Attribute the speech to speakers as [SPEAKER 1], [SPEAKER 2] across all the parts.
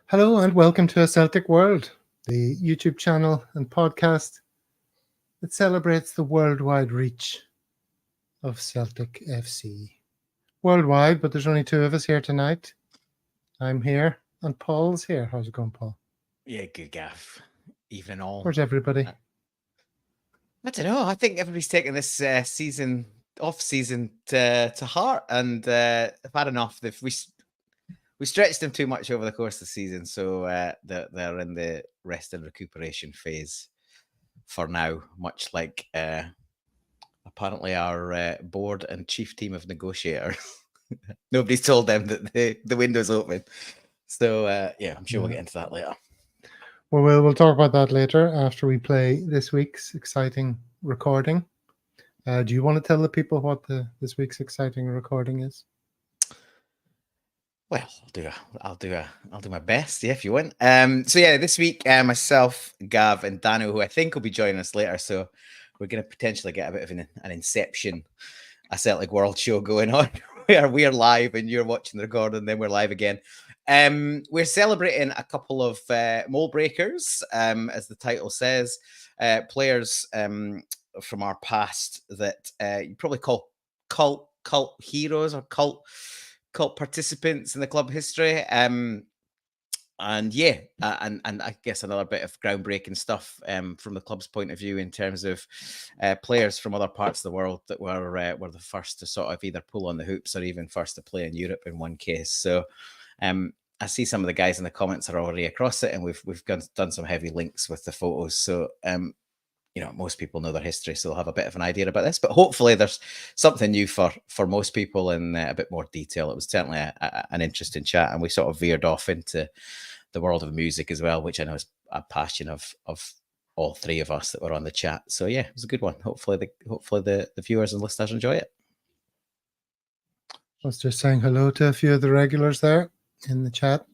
[SPEAKER 1] Hello and welcome to A Celtic World, the YouTube channel and podcast that celebrates the worldwide reach of Celtic FC. Worldwide, but there's only two of us here tonight. I'm here and Paul's here. How's it going, Paul?
[SPEAKER 2] Yeah, good gaff. Evening all.
[SPEAKER 1] Where's everybody?
[SPEAKER 2] I don't know. I think everybody's taking this off season to heart, and I've had enough. We stretched them too much over the course of the season, so they're in the rest and recuperation phase for now. Much like apparently our board and chief team of negotiators. Nobody's told them that the window's open. So I'm sure we'll get into that later.
[SPEAKER 1] Well, we'll talk about that later after we play this week's exciting recording. Do you want to tell the people what this week's exciting recording is?
[SPEAKER 2] Well, I'll do my best, if you want. This week, myself, Gav, and Dano, who I think will be joining us later, so we're going to potentially get a bit of an Inception, a Celtic World show going on, where we're live and you're watching the record, and then we're live again. We're celebrating a couple of mold breakers, as the title says, players from our past that you probably call cult heroes or cult participants in the club history. And I guess another bit of groundbreaking stuff from the club's point of view in terms of players from other parts of the world that were the first to sort of either pull on the hoops or even first to play in Europe in one case. So I see some of the guys in the comments are already across it, and we've done some heavy links with the photos. So most people know their history, so they'll have a bit of an idea about this. But hopefully there's something new for most people in a bit more detail. It was certainly an interesting chat, and we sort of veered off into the world of music as well, which I know is a passion of all three of us that were on the chat. So yeah, it was a good one. Hopefully the viewers and listeners enjoy it.
[SPEAKER 1] I was just saying hello to a few of the regulars there in the chat.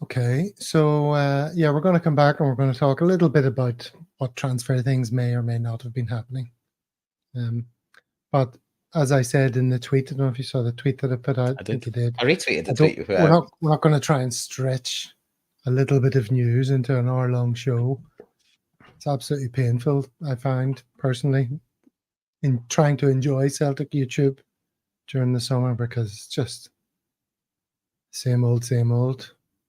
[SPEAKER 1] Okay, so we're going to come back and we're going to talk a little bit about what transfer things may or may not have been happening. But as I said in the tweet, I don't know if you saw the tweet that I put out.
[SPEAKER 2] I think you
[SPEAKER 1] did.
[SPEAKER 2] I retweeted the tweet.
[SPEAKER 1] We're not going to try and stretch a little bit of news into an hour-long show. It's absolutely painful, I find, personally, in trying to enjoy Celtic YouTube during the summer, because it's just same old,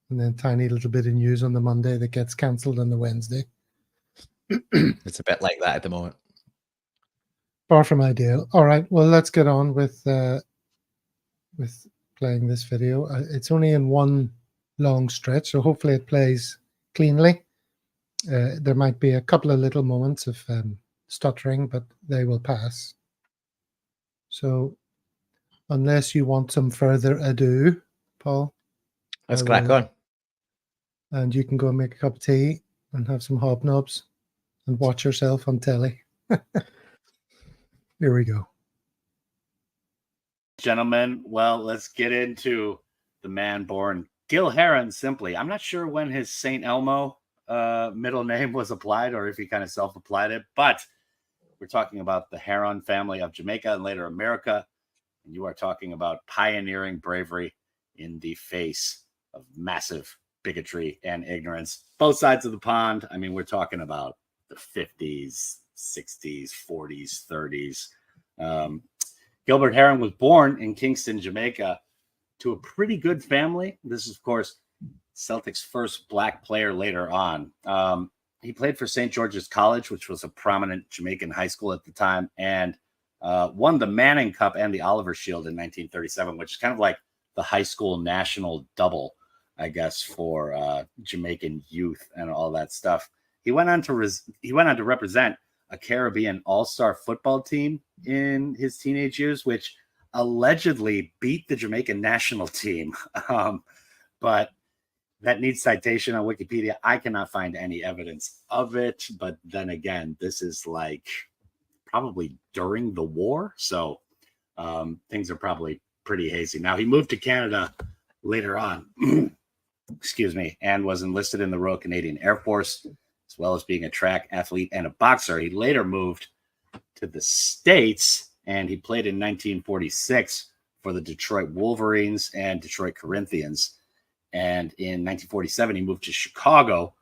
[SPEAKER 1] and then tiny little bit of news on the Monday that gets cancelled on the Wednesday.
[SPEAKER 2] It's a bit like that at the moment.
[SPEAKER 1] Far from ideal. All right, well, let's get on with playing this video. It's only in one long stretch, so hopefully it plays cleanly. There might be a couple of little moments of stuttering, but they will pass. So unless you want some further ado, Paul,
[SPEAKER 2] let's crack on.
[SPEAKER 1] And you can go and make a cup of tea and have some hobnobs and watch yourself on telly. Here we go.
[SPEAKER 3] Gentlemen, well, let's get into the man born Gil Heron, simply. I'm not sure when his St. Elmo middle name was applied or if he kind of self-applied it, but we're talking about the Heron family of Jamaica and later America. And you are talking about pioneering bravery in the face of massive bigotry and ignorance. Both sides of the pond. I mean, we're talking about the 50s, 60s, 40s, 30s. Gilbert Heron was born in Kingston, Jamaica, to a pretty good family. This is, of course, Celtic's first black player later on. He played for St. George's College, which was a prominent Jamaican high school at the time, and won the Manning Cup and the Oliver Shield in 1937, which is kind of like the high school national double, I guess, for Jamaican youth and all that stuff. He went on to represent a Caribbean all-star football team in his teenage years, which allegedly beat the Jamaican national team. But that needs citation on Wikipedia. I cannot find any evidence of it. But then again, this is like probably during the war. So things are probably pretty hazy. Now, he moved to Canada later on, excuse me, and was enlisted in the Royal Canadian Air Force, as well as being a track athlete and a boxer. He later moved to the States, and he played in 1946 for the Detroit Wolverines and Detroit Corinthians. And in 1947, he moved to Chicago,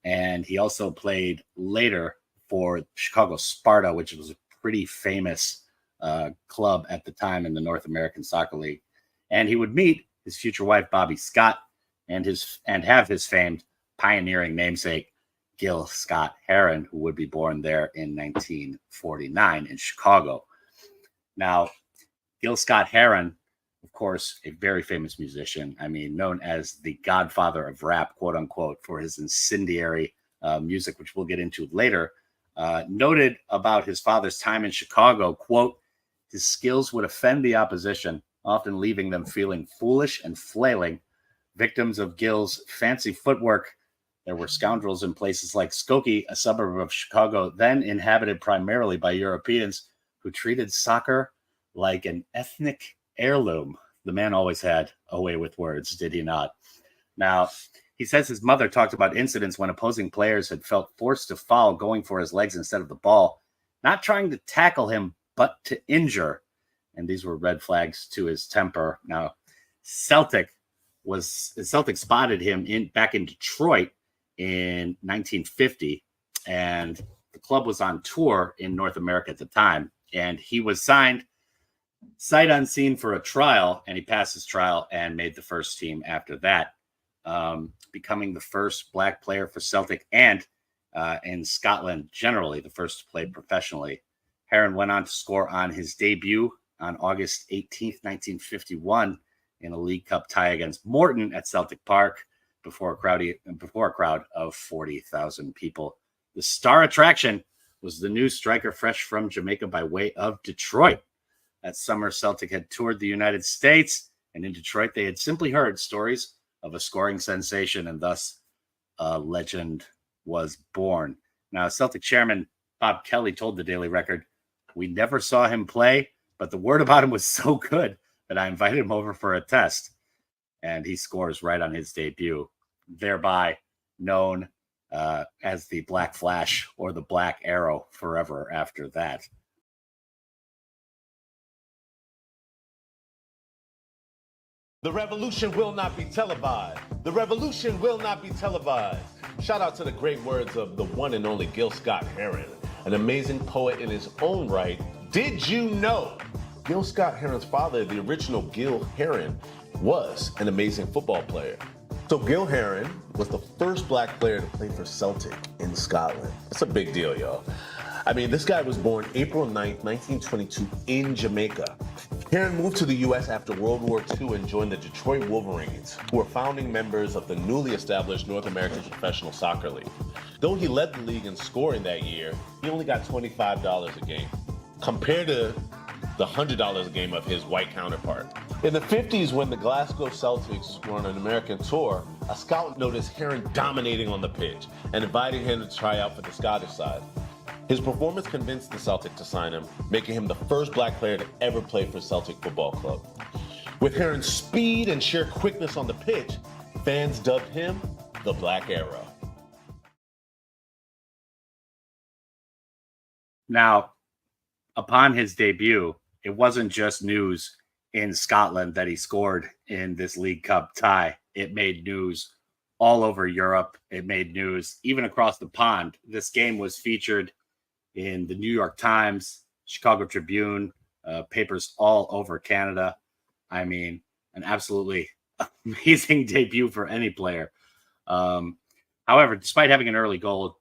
[SPEAKER 3] and he also played later for Chicago Sparta, which was a pretty famous club at the time in the North American Soccer League. And he would meet his future wife, Bobby Scott, and have his famed pioneering namesake, Gil Scott Heron, who would be born there in 1949 in Chicago. Now, Gil Scott Heron, of course, a very famous musician. I mean, known as the godfather of rap, quote unquote, for his incendiary music, which we'll get into later, noted about his father's time in Chicago, quote, his skills would offend the opposition, often leaving them feeling foolish and flailing. Victims of Gil's fancy footwork, there were scoundrels in places like Skokie, a suburb of Chicago, then inhabited primarily by Europeans who treated soccer like an ethnic heirloom. The man always had a way with words, did he not? Now, he says his mother talked about incidents when opposing players had felt forced to foul, going for his legs instead of the ball, not trying to tackle him, but to injure. And these were red flags to his temper. Now, Celtic spotted him back in Detroit in 1950, and the club was on tour in North America at the time, and he was signed sight unseen for a trial, and he passed his trial and made the first team after that, becoming the first black player for Celtic and in Scotland generally, the first to play professionally. Heron went on to score on his debut on August 18th, 1951 in a League Cup tie against Morton at Celtic Park before a crowd of 40,000 people. The star attraction was the new striker fresh from Jamaica by way of Detroit. That summer, Celtic had toured the United States, and in Detroit, they had simply heard stories of a scoring sensation, and thus a legend was born. Now, Celtic chairman Bob Kelly told the Daily Record, "We never saw him play, but the word about him was so good that I invited him over for a test." And he scores right on his debut, thereby known as the Black Flash or the Black Arrow forever after that.
[SPEAKER 4] The revolution will not be televised. The revolution will not be televised. Shout out to the great words of the one and only Gil Scott Heron, an amazing poet in his own right. Did you know Gil Scott Heron's father, the original Gil Heron, was an amazing football player? So Gil Heron was the first black player to play for Celtic in Scotland. It's a big deal, y'all. I mean, this guy was born April 9th, 1922 in Jamaica. Heron moved to the U.S. after World War II and joined the Detroit Wolverines, who were founding members of the newly established North American Professional Soccer League. Though he led the league in scoring that year, he only got $25 a game, compared to the $100 a game of his white counterpart. In the 50s, when the Glasgow Celtics were on an American tour, a scout noticed Heron dominating on the pitch and invited him to try out for the Scottish side. His performance convinced the Celtic to sign him, making him the first black player to ever play for Celtic Football Club. With Heron's speed and sheer quickness on the pitch, fans dubbed him the Black Arrow.
[SPEAKER 3] Now, upon his debut, it wasn't just news in Scotland that he scored in this League Cup tie. It made news all over Europe. It made news even across the pond. This game was featured in the New York Times, Chicago Tribune, papers all over Canada. I mean, an absolutely amazing debut for any player. However, despite having an early goal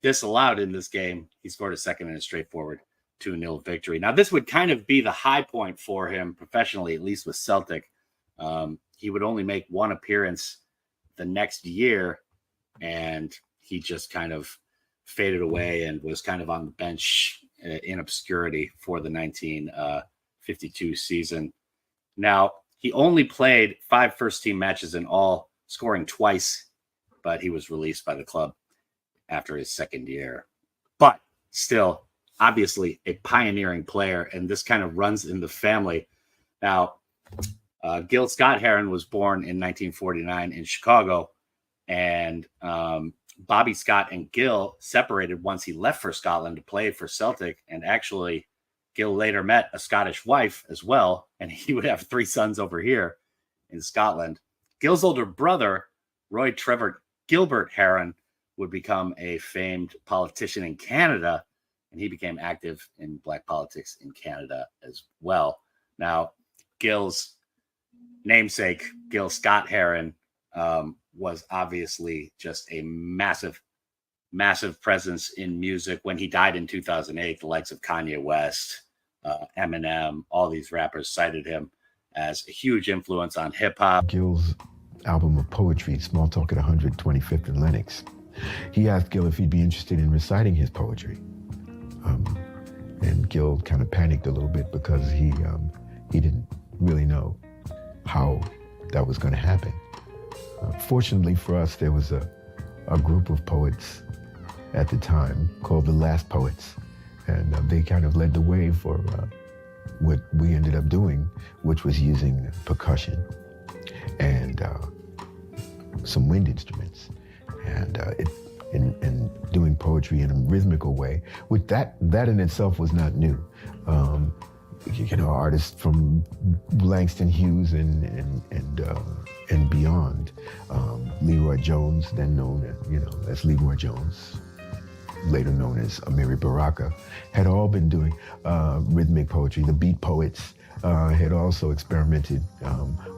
[SPEAKER 3] disallowed in this game, he scored a second in a straightforward 2-0 victory. Now, this would kind of be the high point for him professionally, at least with Celtic. He would only make one appearance the next year, and he just kind of faded away and was kind of on the bench in obscurity for the 1952 season. Now, he only played 5 first-team matches in all, scoring twice, but he was released by the club after his second year. But still, obviously, a pioneering player, and this kind of runs in the family. Now, Gil Scott Heron was born in 1949 in Chicago, and Bobby Scott and Gil separated once he left for Scotland to play for Celtic, and actually Gil later met a Scottish wife as well, and he would have 3 sons over here in Scotland. Gil's older brother, Roy Trevor Gilbert Heron, would become a famed politician in Canada, and he became active in Black politics in Canada as well. Now, Gil's namesake, Gil Scott Heron, was obviously just a massive presence in music. When he died in 2008, the likes of Kanye West, Eminem, all these rappers cited him as a huge influence on hip-hop.
[SPEAKER 5] Gil's album of poetry, Small Talk at 125th and Lenox, he asked Gil if he'd be interested in reciting his poetry. And Gil kind of panicked a little bit because he didn't really know how that was going to happen. Fortunately for us, there was a group of poets at the time called the Last Poets, and they kind of led the way for what we ended up doing, which was using percussion and some wind instruments, and doing poetry in a rhythmical way. With that in itself was not new. Artists from Langston Hughes and beyond, Leroy Jones, then known as Leroy Jones, later known as Amiri Baraka, had all been doing rhythmic poetry. The Beat Poets had also experimented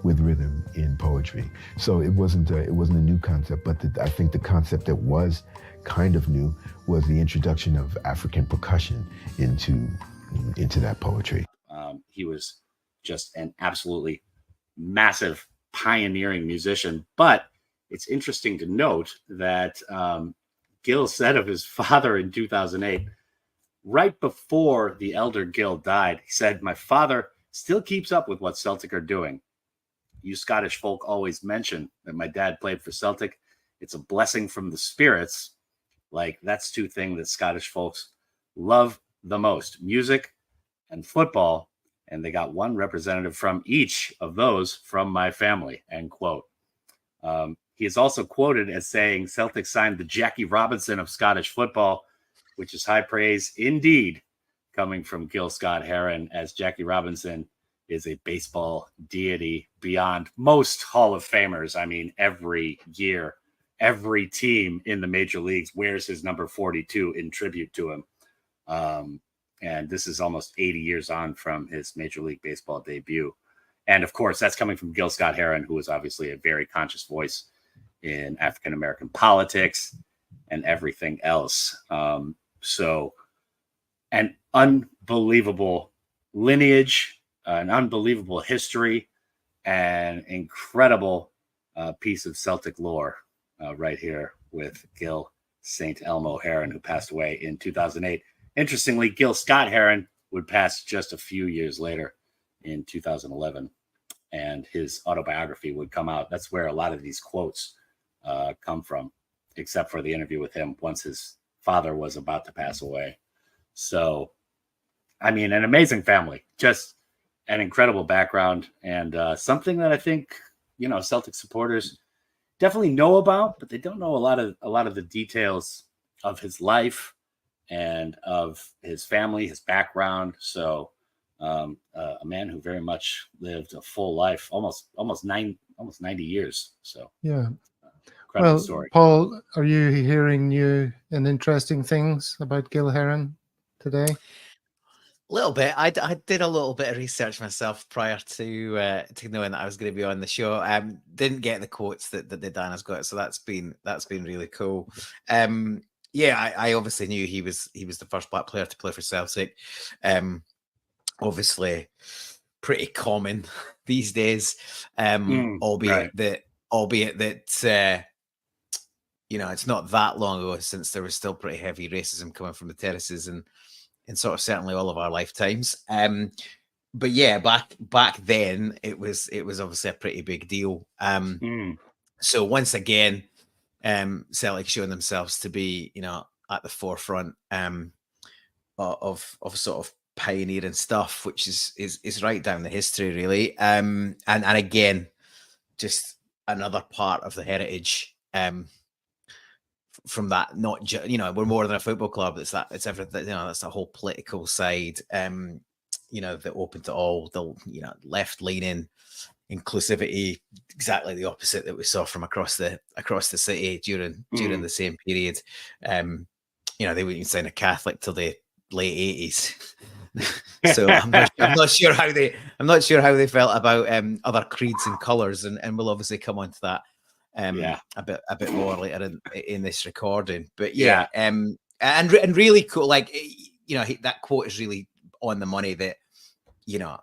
[SPEAKER 5] with rhythm in poetry. So it wasn't a new concept, but I think the concept that was kind of new was the introduction of African percussion into that poetry.
[SPEAKER 3] He was just an absolutely massive pioneering musician. But it's interesting to note that Gil said of his father in 2008, right before the elder Gil died, he said, "My father still keeps up with what Celtic are doing. You Scottish folk always mention that my dad played for Celtic. It's a blessing from the spirits." Like, that's two things that Scottish folks love the most, music and football. And they got one representative from each of those from my family, end quote. He is also quoted as saying Celtic signed the Jackie Robinson of Scottish football, which is high praise indeed, coming from Gil Scott Heron, as Jackie Robinson is a baseball deity beyond most Hall of Famers. I mean, every year, every team in the major leagues wears his number 42 in tribute to him. And this is almost 80 years on from his Major League Baseball debut. And of course, that's coming from Gil Scott Heron, who is obviously a very conscious voice in African-American politics and everything else. So an unbelievable lineage, an unbelievable history, and incredible piece of Celtic lore right here with Gil St. Elmo Heron, who passed away in 2008. Interestingly, Gil Scott Heron would pass just a few years later in 2011, and his autobiography would come out. That's where a lot of these quotes come from, except for the interview with him once his father was about to pass away. So, I mean, an amazing family, just an incredible background, and something that I think, Celtic supporters definitely know about, but they don't know a lot of the details of his life and of his family, his background. So a man who very much lived a full life, almost 90 years. So
[SPEAKER 1] yeah,
[SPEAKER 3] incredible story.
[SPEAKER 1] Paul, are you hearing new and interesting things about Gil Heron today?
[SPEAKER 2] A little bit. I did a little bit of research myself prior to knowing that I was going to be on the show. Didn't get the quotes that Dana's got, so that's been really cool. Yeah, I obviously knew he was the first Black player to play for Celtic. Obviously, pretty common these days. Albeit that it's not that long ago since there was still pretty heavy racism coming from the terraces and sort of certainly all of our lifetimes. But yeah, back then it was obviously a pretty big deal. So once again, Celtic showing themselves to be, at the forefront of sort of pioneering stuff, which is right down the history, really. And again, just another part of the heritage from that. Not just, we're more than a football club. It's everything. That's the whole political side. That open to all the left leaning, inclusivity, exactly the opposite that we saw from across the city during the same period. You know, they wouldn't even sign a Catholic till the late 80s. So I'm not sure how they felt about other creeds and colours, and we'll obviously come on to that a bit more later in this recording. But and really cool, like, you know, that quote is really on the money, that, you know,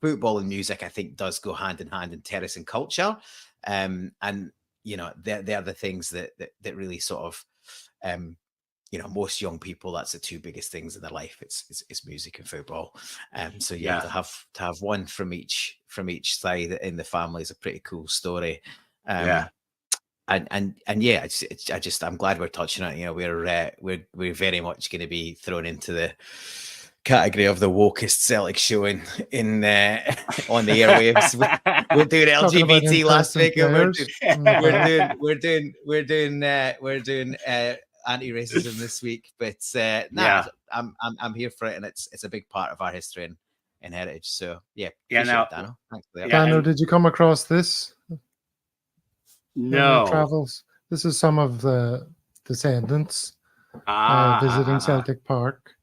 [SPEAKER 2] football and music, I think, does go hand in hand in terrace and culture, and you know, they're the things that really sort of, you know, most young people, that's the two biggest things in their life. It's music and football. So to have one from each side in the family is a pretty cool story. And yeah, I'm glad we're touching it. You know, we're very much going to be thrown into the category of the wokest Celtic show in on the airwaves. We're doing LGBT last week, and we're doing anti-racism this week. But I'm here for it, and it's a big part of our history and heritage. So now, Dano, thanks for that.
[SPEAKER 1] Dano, did you come across this?
[SPEAKER 3] No.
[SPEAKER 1] Travels. This is some of the descendants visiting Celtic Park.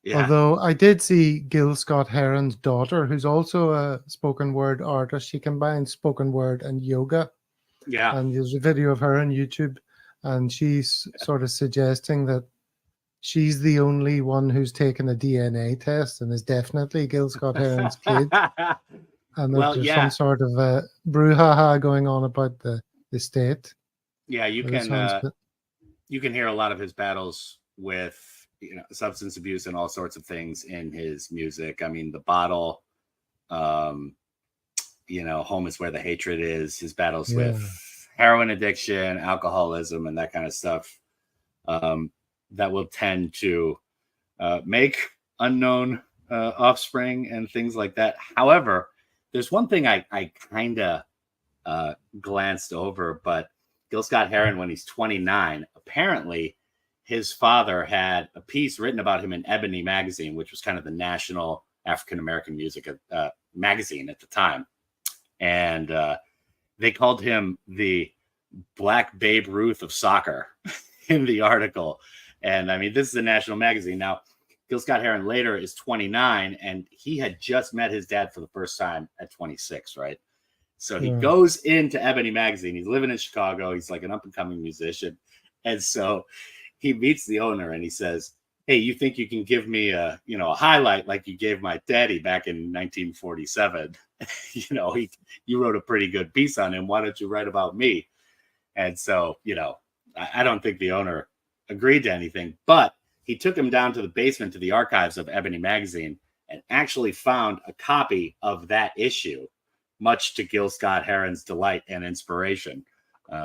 [SPEAKER 1] Yeah. Although I did see Gil Heron's daughter, who's also a spoken word artist. She combines spoken word and yoga. Yeah. And there's a video of her on YouTube, and she's sort of suggesting that she's the only one who's taken a DNA test and is definitely Gil Heron's kid. And there's some sort of a brouhaha going on about the state.
[SPEAKER 3] Yeah, you can hear a lot of his battles with, you know, substance abuse and all sorts of things in his music. I mean, The Bottle, you know, Home is Where the Hatred Is, his battles with heroin addiction, alcoholism, and that kind of stuff, that will tend to make unknown offspring and things like that. However, there's one thing I kind of glanced over, but Gil Heron, when he's 29, apparently his father had a piece written about him in Ebony magazine, which was kind of the national African-American music magazine at the time. And they called him the Black Babe Ruth of soccer in the article. And I mean, this is a national magazine. Now, Gil Heron later is 29, and he had just met his dad for the first time at 26, right? So he goes into Ebony magazine. He's living in Chicago. He's like an up-and-coming musician. And so he meets the owner and he says, "Hey, you think you can give me a highlight like you gave my daddy back in 1947? You know, you wrote a pretty good piece on him. Why don't you write about me?" And so, you know, I don't think the owner agreed to anything, but he took him down to the basement, to the archives of Ebony magazine, and actually found a copy of that issue, much to Gil Heron's delight and inspiration.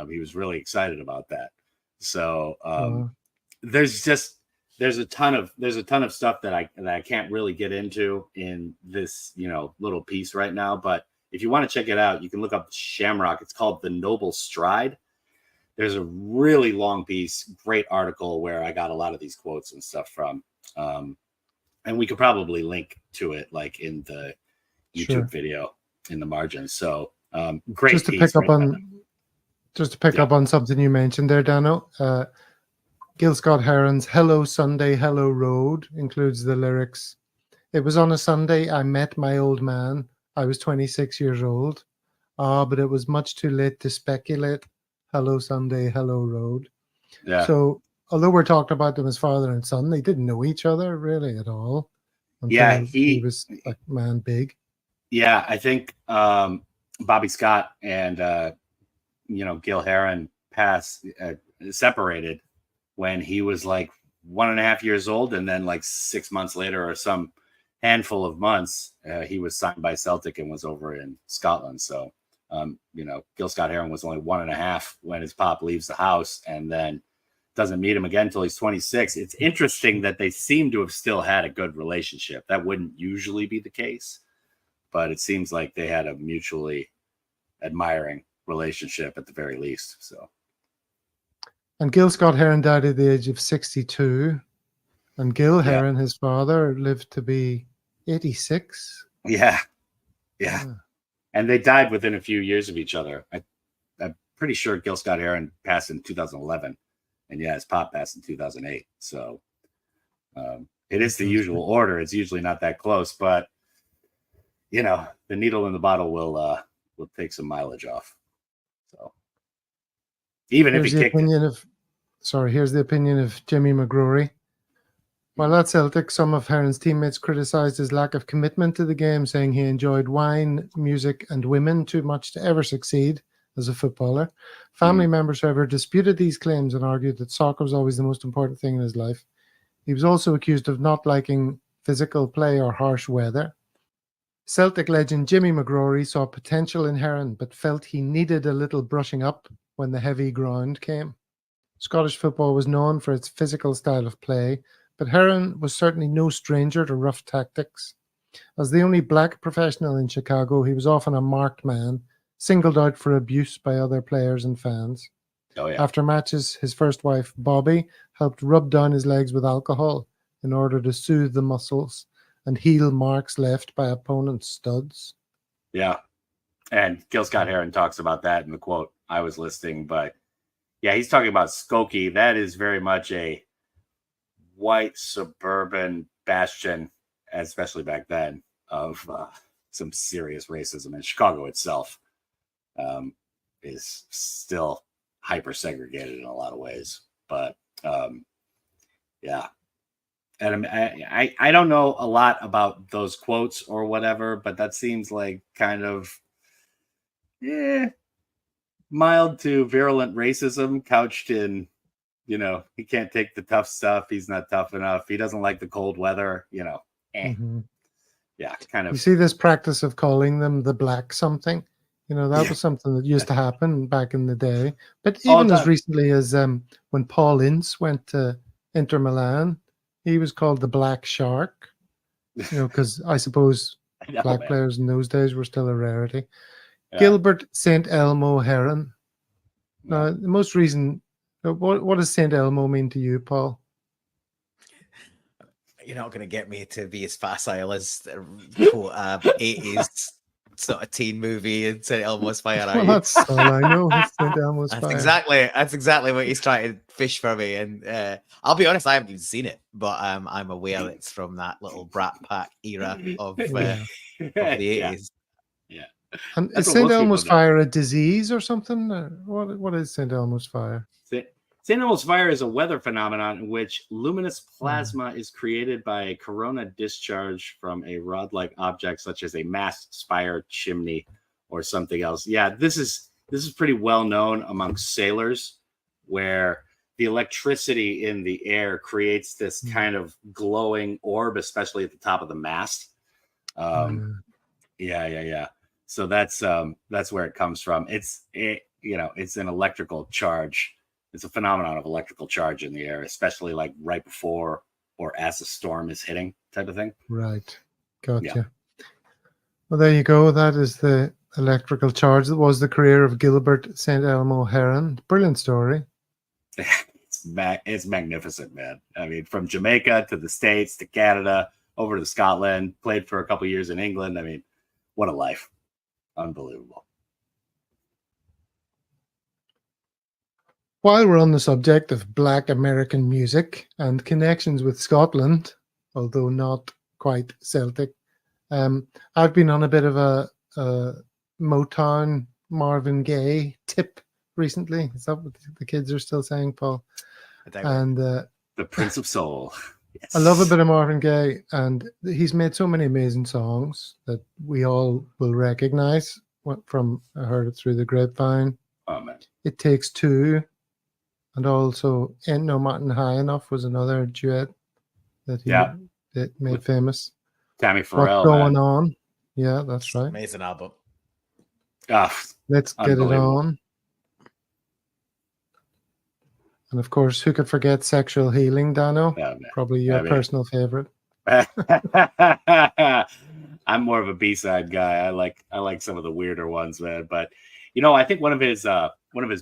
[SPEAKER 3] He was really excited about that. So there's a ton of stuff that I can't really get into in this, you know, little piece right now. But if you want to check it out, you can look up Shamrock. It's called The Noble Stride. There's a really long piece, great article where I got a lot of these quotes and stuff from. And we could probably link to it, like in the YouTube video in the margins. So great.
[SPEAKER 1] Just to pick up on something you mentioned there, Dano. Gil Heron's Hello Sunday, Hello Road includes the lyrics, "It was on a Sunday I met my old man. I was 26 years old. But it was much too late to speculate. Hello Sunday, Hello Road." Yeah. So although we're talking about them as father and son, they didn't know each other really at all. He was like man big.
[SPEAKER 3] Yeah, I think Bobby Scott and Gil Heron separated when he was like 1.5 years old, and then like 6 months later, or some handful of months, he was signed by Celtic and was over in Scotland. So Gil Heron was only 1.5 when his pop leaves the house, and then doesn't meet him again until he's 26. It's interesting that they seem to have still had a good relationship. That wouldn't usually be the case, but it seems like they had a mutually admiring relationship at the very least. So, and
[SPEAKER 1] Gil Heron died at the age of 62, and Gil Heron, his father, lived to be 86.
[SPEAKER 3] Yeah. And they died within a few years of each other. I'm pretty sure Gil Scott Heron passed in 2011, and his pop passed in 2008. So it is the usual order. It's usually not that close, but the needle in the bottle will take some mileage off. So even if he kicked it.
[SPEAKER 1] Here's the opinion of Jimmy McGrory. While at Celtic, some of Heron's teammates criticised his lack of commitment to the game, saying he enjoyed wine, music, and women too much to ever succeed as a footballer. Family members, however, disputed these claims and argued that soccer was always the most important thing in his life. He was also accused of not liking physical play or harsh weather. Celtic legend Jimmy McGrory saw potential in Heron, but felt he needed a little brushing up when the heavy ground came. Scottish football was known for its physical style of play, but Heron was certainly no stranger to rough tactics. As the only black professional in Chicago, he was often a marked man, singled out for abuse by other players and fans.
[SPEAKER 3] Oh, yeah.
[SPEAKER 1] After matches, his first wife, Bobby, helped rub down his legs with alcohol in order to soothe the muscles and heal marks left by opponents' studs.
[SPEAKER 3] Yeah. And Gil Scott Heron talks about that in the quote I was listing, but he's talking about Skokie. That is very much a white suburban bastion, especially back then, of some serious racism. And Chicago itself is still hyper segregated in a lot of ways. But and I don't know a lot about those quotes or whatever, but that seems like kind of mild to virulent racism couched in, he can't take the tough stuff. He's not tough enough. He doesn't like the cold weather,
[SPEAKER 1] Mm-hmm.
[SPEAKER 3] Yeah, kind of.
[SPEAKER 1] You see this practice of calling them the black something? That was something that used to happen back in the day. But even as recently as when Paul Ince went to Inter Milan, he was called the Black Shark, because I suppose black players in those days were still a rarity. Yeah. Gilbert St. Elmo Heron. Now, the most recent, what does St. Elmo mean to you, Paul?
[SPEAKER 2] You're not going to get me to be as facile as 80s sort of teen movie and St. Elmo's Fire.
[SPEAKER 1] Well, that's all I know. St. Elmo's Fire.
[SPEAKER 2] That's exactly what he's trying to fish for me. And I'll be honest, I haven't even seen it, but I'm aware that it's from that little Brat Pack era of the 80s.
[SPEAKER 3] Yeah.
[SPEAKER 1] And is St. Elmo's Fire a disease or something? What is St. Elmo's Fire?
[SPEAKER 3] St. Elmo's Fire is a weather phenomenon in which luminous plasma is created by a corona discharge from a rod-like object such as a mast, spire, chimney, or something else. Yeah, this is pretty well known amongst sailors, where the electricity in the air creates this kind of glowing orb, especially at the top of the mast. Yeah. So that's where it comes from. It's an electrical charge. It's a phenomenon of electrical charge in the air, especially like right before or as a storm is hitting, type of thing.
[SPEAKER 1] Right. Gotcha. Yeah. Well, there you go. That is the electrical charge that was the career of Gilbert St. Elmo Heron. Brilliant story.
[SPEAKER 3] It's magnificent, man. I mean, from Jamaica to the States to Canada, over to Scotland, played for a couple of years in England. I mean, what a life. Unbelievable.
[SPEAKER 1] While we're on the subject of Black American music and connections with Scotland, although not quite Celtic, I've been on a bit of a Motown Marvin Gaye tip recently. Is that what the kids are still saying, Paul? And
[SPEAKER 3] the Prince of Soul. Yes.
[SPEAKER 1] I love a bit of Marvin Gaye, and he's made so many amazing songs that we all will recognize from I Heard It Through the Grapevine.
[SPEAKER 3] Oh, man.
[SPEAKER 1] It Takes Two. And also, Ain't No Mountain High Enough was another duet that he made with famous.
[SPEAKER 3] Tammy Farrell.
[SPEAKER 1] What's Going On? Yeah, that's right.
[SPEAKER 2] Amazing album.
[SPEAKER 1] Let's Get It On. And of course, who could forget Sexual Healing, Dano? Probably your personal favorite.
[SPEAKER 3] I'm more of a B-side guy. I like some of the weirder ones, man. But I think one of his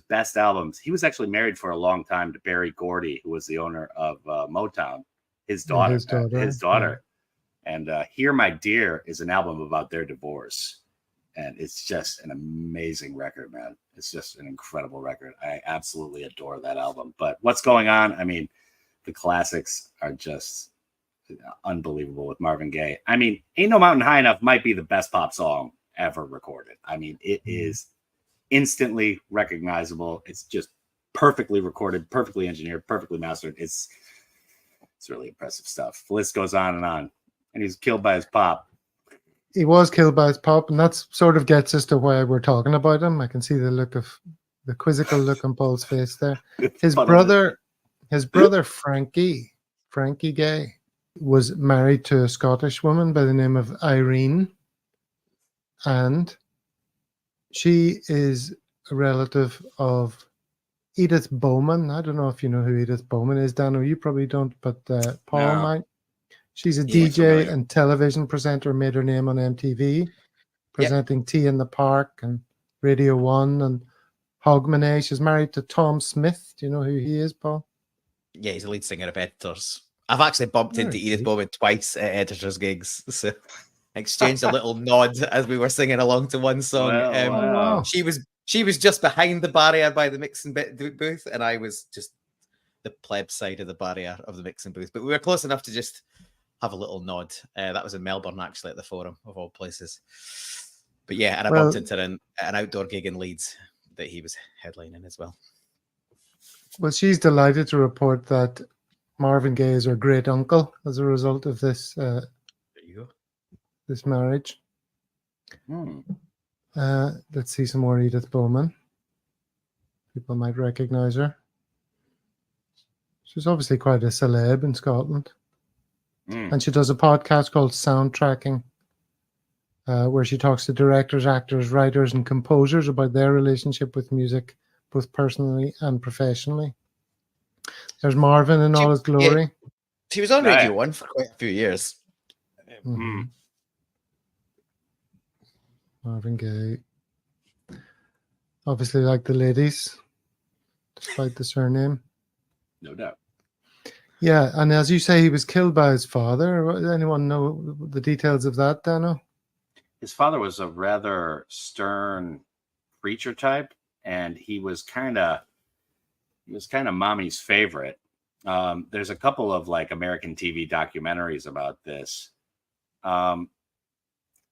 [SPEAKER 3] best albums. He was actually married for a long time to Berry Gordy, who was the owner of Motown. His daughter. Yeah. And Hear My Dear is an album about their divorce. And it's just an amazing record, man. It's just an incredible record. I absolutely adore that album. But what's going on? I mean, the classics are just unbelievable with Marvin Gaye. I mean, Ain't No Mountain High Enough might be the best pop song ever recorded. I mean, it is instantly recognizable. It's just perfectly recorded, perfectly engineered, perfectly mastered. It's really impressive stuff. The list goes on. And he's killed by his pop.
[SPEAKER 1] He was killed by his pop, and that sort of gets us to why we're talking about him. I can see the quizzical look on Paul's face there. His brother Frankie Gaye was married to a Scottish woman by the name of Irene, and she is a relative of Edith Bowman. I don't know if you know who Edith Bowman is, Dano. You probably don't, but Paul might. She's a DJ and television presenter, made her name on MTV, presenting Tea in the Park and Radio 1 and Hogmanay. She's married to Tom Smith. Do you know who he is, Paul?
[SPEAKER 2] Yeah, he's a lead singer of Editors. I've actually bumped into Edith Bowman twice at Editors gigs, so I exchanged a little nod as we were singing along to one song.
[SPEAKER 3] Wow.
[SPEAKER 2] She was just behind the barrier by the mixing booth, and I was just the pleb side of the barrier of the mixing booth. But we were close enough to just have a little nod. That was in Melbourne, actually, at the Forum, of all places. But yeah, and I bumped into an outdoor gig in Leeds that he was headlining as well.
[SPEAKER 1] Well, she's delighted to report that Marvin Gaye is her great uncle as a result of this
[SPEAKER 2] There you go.
[SPEAKER 1] this marriage. Let's see some more Edith Bowman. People might recognize her. She's obviously quite a celeb in Scotland. And she does a podcast called Soundtracking, where she talks to directors, actors, writers, and composers about their relationship with music, both personally and professionally. There's Marvin in all his glory.
[SPEAKER 2] Yeah, she was on Radio 1 for quite a few years.
[SPEAKER 1] Marvin Gaye. Obviously like the ladies, despite the surname.
[SPEAKER 3] No doubt.
[SPEAKER 1] Yeah, and as you say, he was killed by his father. Anyone know the details of that, Dano?
[SPEAKER 3] His father was a rather stern preacher type, and he was kind of mommy's favorite. There's a couple of like American TV documentaries about this.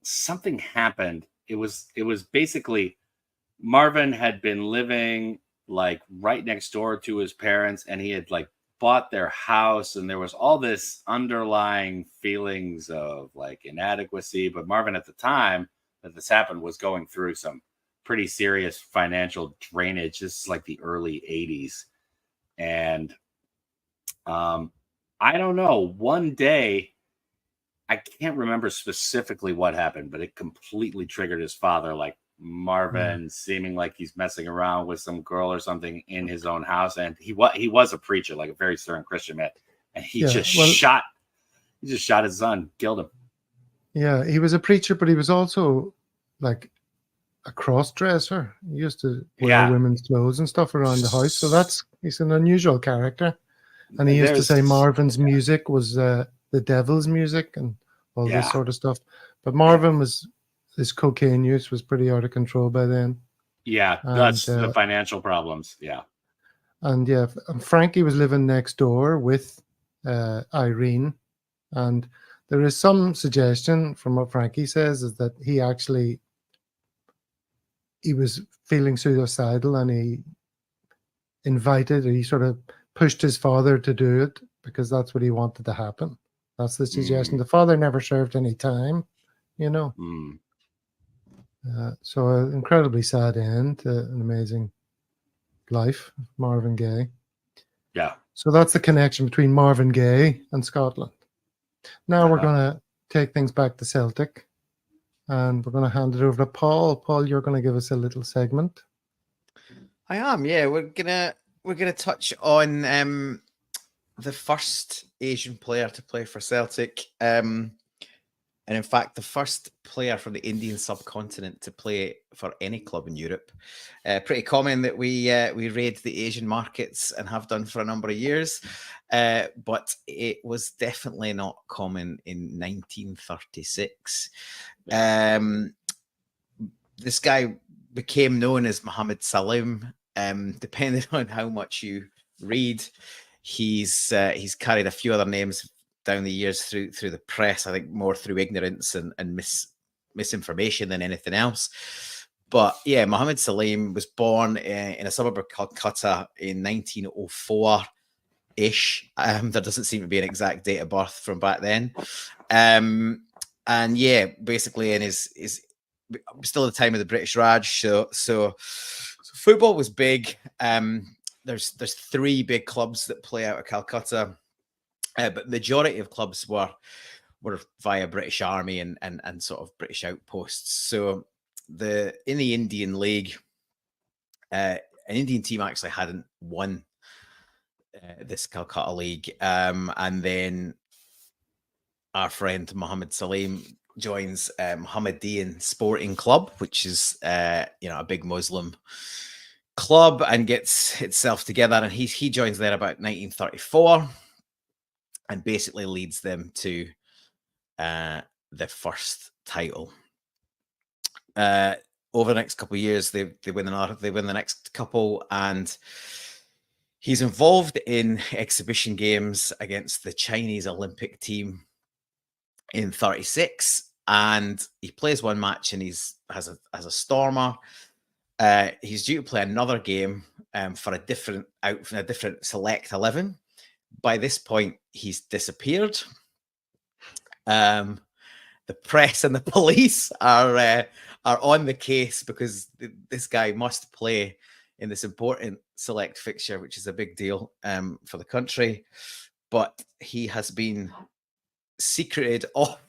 [SPEAKER 3] Something happened. It was basically Marvin had been living like right next door to his parents, and he had like bought their house, and there was all this underlying feelings of like inadequacy. But Marvin, at the time that this happened, was going through some pretty serious financial drainage. This is like the early 80s. And I don't know, one day, I can't remember specifically what happened, but it completely triggered his father. Like Marvin seeming like he's messing around with some girl or something in his own house, and he was a preacher, like a very stern Christian man, and he just shot his son, killed him. Yeah,
[SPEAKER 1] he was a preacher, but he was also like a cross-dresser. He used to wear women's clothes and stuff around the house, so he's an unusual character. And he used to say Marvin's music was the devil's music and all this sort of stuff. But Marvin his cocaine use was pretty out of control by then.
[SPEAKER 3] Yeah, that's the financial problems. Yeah.
[SPEAKER 1] And Frankie was living next door with Irene. And there is some suggestion from what Frankie says is that he was feeling suicidal, and he sort of pushed his father to do it because that's what he wanted to happen. That's the suggestion. The father never served any time, you know. So an incredibly sad end, an amazing life of Marvin Gaye.
[SPEAKER 3] Yeah.
[SPEAKER 1] So that's the connection between Marvin Gaye and Scotland. Now we're going to take things back to Celtic, and we're going to hand it over to Paul. Paul, you're going to give us a little segment.
[SPEAKER 2] I am, yeah. We're gonna touch on the first Asian player to play for Celtic. And in fact, the first player from the Indian subcontinent to play for any club in Europe. Pretty common that we raid the Asian markets and have done for a number of years. But it was definitely not common in 1936. this guy became known as Mohammed depending on how much you read. He's carried a few other names down the years through the press. I think more through ignorance and misinformation than anything else. But yeah, Mohammed Salim was born in a suburb of Calcutta in 1904-ish. There doesn't seem to be an exact date of birth from back then. And yeah, basically in his still at the time of the British Raj. So football was big. There's 3 big clubs that play out of Calcutta, but majority of clubs were via British Army and sort of British outposts. So in the Indian League, an Indian team actually hadn't won this Calcutta League, and then our friend Mohammed Salim joins Mohammedan Sporting Club, which is a big Muslim club, and gets itself together, and he joins there about 1934 and basically leads them to the first title. Over the next couple of years, they win the next couple, and he's involved in exhibition games against the Chinese Olympic team in 36, and he plays one match and he's as a stormer. He's due to play another game for a different select 11. By this point, he's disappeared. The press and the police are on the case because this guy must play in this important select fixture, which is a big deal for the country. But he has been secreted out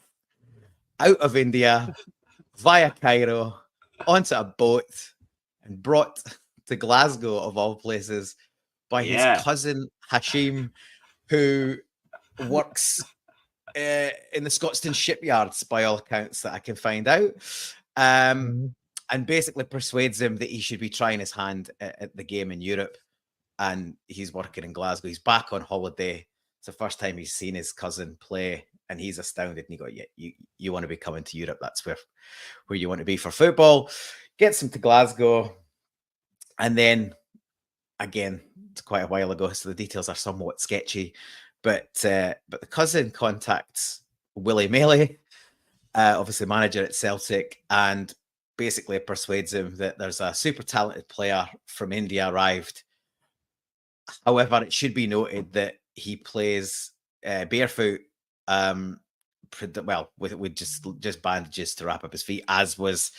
[SPEAKER 2] of India via Cairo onto a boat and brought to Glasgow, of all places, by his cousin Hashim, who works in the Scotstoun shipyards, by all accounts that I can find out, and basically persuades him that he should be trying his hand at the game in Europe. And he's working in Glasgow. He's back on holiday. It's the first time he's seen his cousin play, and he's astounded. And he goes, "Yeah, you want to be coming to Europe? That's where you want to be for football." Gets him to Glasgow, and then again, it's quite a while ago, so the details are somewhat sketchy. But the cousin contacts Willie Maley, obviously manager at Celtic, and basically persuades him that there's a super talented player from India arrived. However, it should be noted that he plays barefoot, with just bandages to wrap up his feet, as was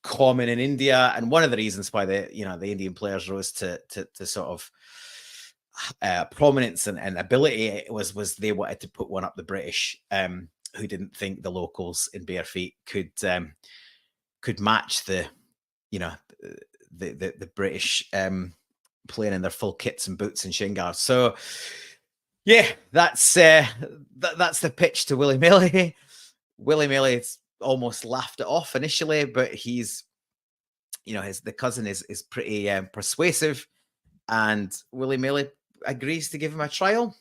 [SPEAKER 2] common in India. And one of the reasons why the Indian players rose to sort of prominence and ability was they wanted to put one up the British, who didn't think the locals in bare feet could match the British playing in their full kits and boots and shin guards. So yeah, that's the pitch to Willie Maley. Willie Maley almost laughed it off initially, but he's the cousin is pretty persuasive, and Willie Maley agrees to give him a trial.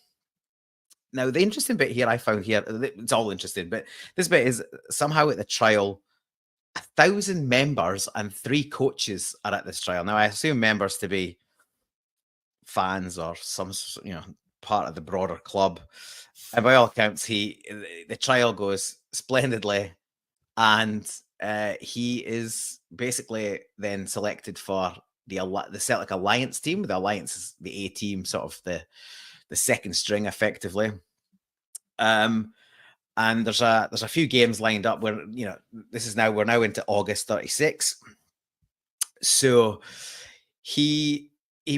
[SPEAKER 2] Now, the interesting bit here I found here, it's all interesting, but this bit is somehow at the trial, 1,000 members and 3 coaches are at this trial. Now, I assume members to be fans or some part of the broader club. And by all accounts, the trial goes splendidly, and he is basically then selected for the Celtic Alliance team. The Alliance is the A team, sort of the second string, effectively. And there's a few games lined up where we're now into August 36. So he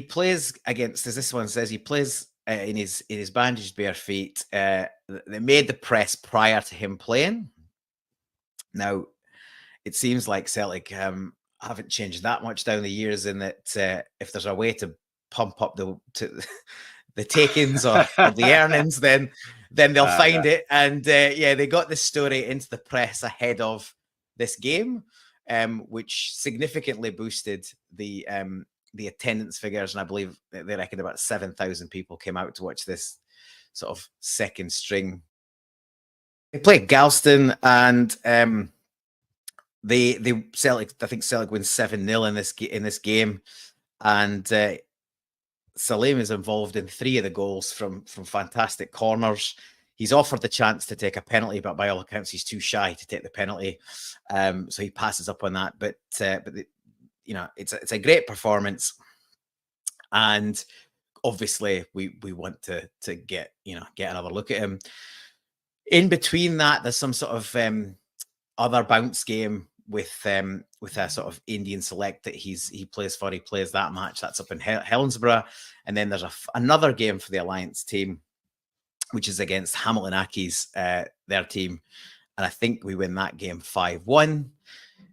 [SPEAKER 2] plays against, as this one says, he plays in his bandaged bare feet. They made the press prior to him playing. Now, it seems like Celtic haven't changed that much down the years, in that if there's a way to pump up the take-ins or the earnings, then they'll find it. And they got this story into the press ahead of this game, which significantly boosted the attendance figures. And I believe they reckon about 7,000 people came out to watch this sort of second string. They played Galston, and Celtic, I think Celtic wins 7-0 in this game, and Salim is involved in 3 of the goals from fantastic corners. He's offered the chance to take a penalty, but by all accounts, he's too shy to take the penalty. So he passes up on that. But it's a great performance, and obviously we want to get another look at him. In between that, there's some sort of other bounce game with a sort of Indian select that he plays for. He plays that match. That's up in Helensburgh. And then there's another game for the Alliance team, which is against Hamilton Accies, their team. And I think we win that game 5-1.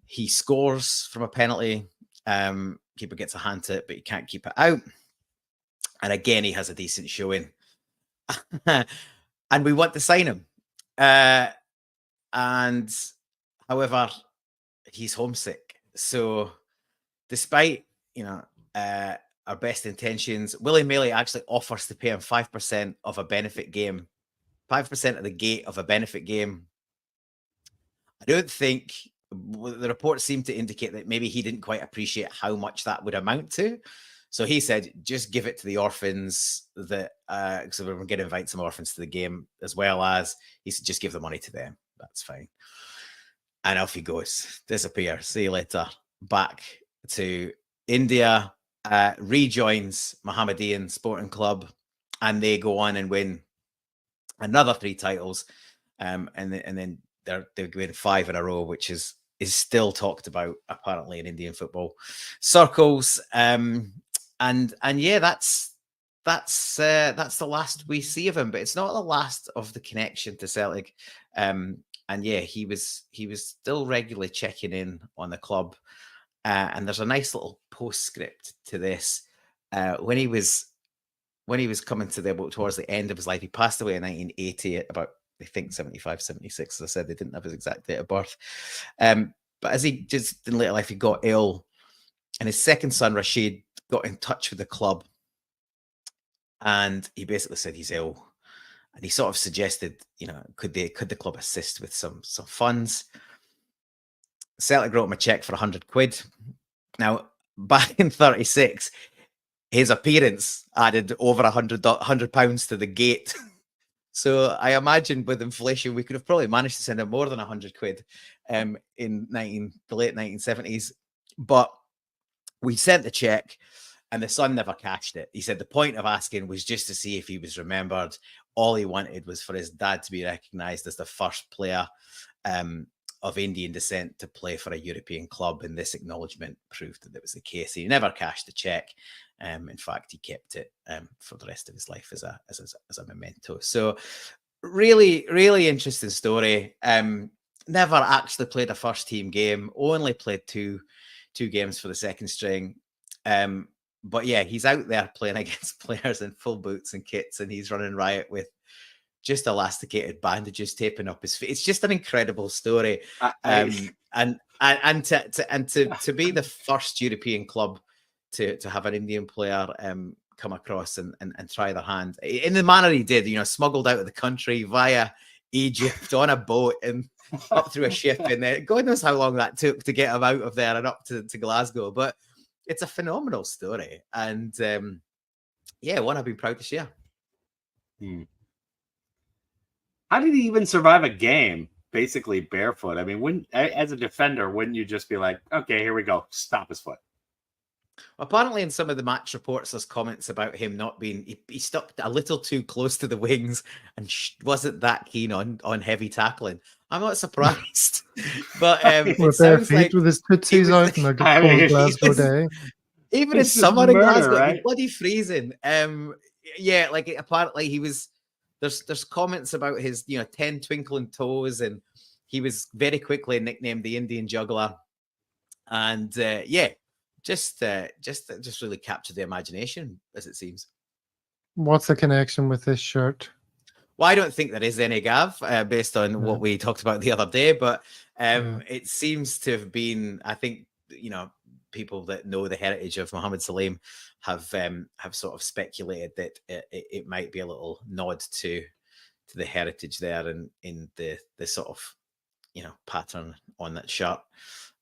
[SPEAKER 2] He scores from a penalty. Keeper gets a hand to it, but he can't keep it out. And again, he has a decent showing. And we want to sign him. And however, he's homesick. So despite, our best intentions, Willie Maley actually offers to pay him 5% of a benefit game, 5% of the gate of a benefit game. I don't think the reports seem to indicate that maybe he didn't quite appreciate how much that would amount to. So he said, just give it to the orphans that, so we're going to invite some orphans to the game, as well as he said, just give the money to them. That's fine. And off he goes, disappears. See you later. Back to India, rejoins Mohammedan Sporting Club, and they go on and win another 3 titles. And then they win 5 in a row, which is still talked about apparently in Indian football circles. And yeah, that's the last we see of him, but it's not the last of the connection to Celtic. And yeah, he was still regularly checking in on the club. And there's a nice little postscript to this. When he was coming towards the end of his life, he passed away in 1980 at about, I think, 75, 76. As I said, they didn't have his exact date of birth. But as he just in later life, he got ill, and his second son, Rashid, got in touch with the club, and he basically said he's ill. And he sort of suggested, could the club assist with some funds? Celtic wrote him a check for 100 quid. Now, back in 36, his appearance added over £100 to the gate. So I imagine with inflation, we could have probably managed to send him more than 100 quid in the late 1970s. But we sent the check, and the son never cashed it. He said the point of asking was just to see if he was remembered. All he wanted was for his dad to be recognised as the first player of Indian descent to play for a European club, and this acknowledgement proved that it was the case. He never cashed the check. In fact, he kept it for the rest of his life as a memento. So really, really interesting story. Never actually played a first team game, only played two games for the second string. But yeah, he's out there playing against players in full boots and kits, and he's running riot with just elasticated bandages taping up his feet. It's just an incredible story. And to be the first European club to have an Indian player come across and try their hand in the manner he did, smuggled out of the country via Egypt on a boat and up through a ship, and then God knows how long that took to get him out of there and up to Glasgow. But it's a phenomenal story, and one I've been proud to share.
[SPEAKER 3] How did he even survive a game basically barefoot? I mean, as a defender, wouldn't you just be like, okay, here we go, stop his foot?
[SPEAKER 2] Apparently, in some of the match reports, there's comments about him not being. He stuck a little too close to the wings and wasn't that keen on heavy tackling. I'm not surprised, but
[SPEAKER 1] with their feet with his tootsies out in a cold Glasgow day.
[SPEAKER 2] Even in summer in Glasgow, right? Bloody freezing. Apparently he was. There's comments about his 10 twinkling toes, and he was very quickly nicknamed the Indian Juggler, and just really captured the imagination, as it seems.
[SPEAKER 1] What's the connection with this shirt?
[SPEAKER 2] Well, I don't think there is any, Gav, based on what we talked about the other day, but it seems to have been, I think, people that know the heritage of Mohammed Salim have sort of speculated that it might be a little nod to the heritage there, and in the sort of pattern on that shirt.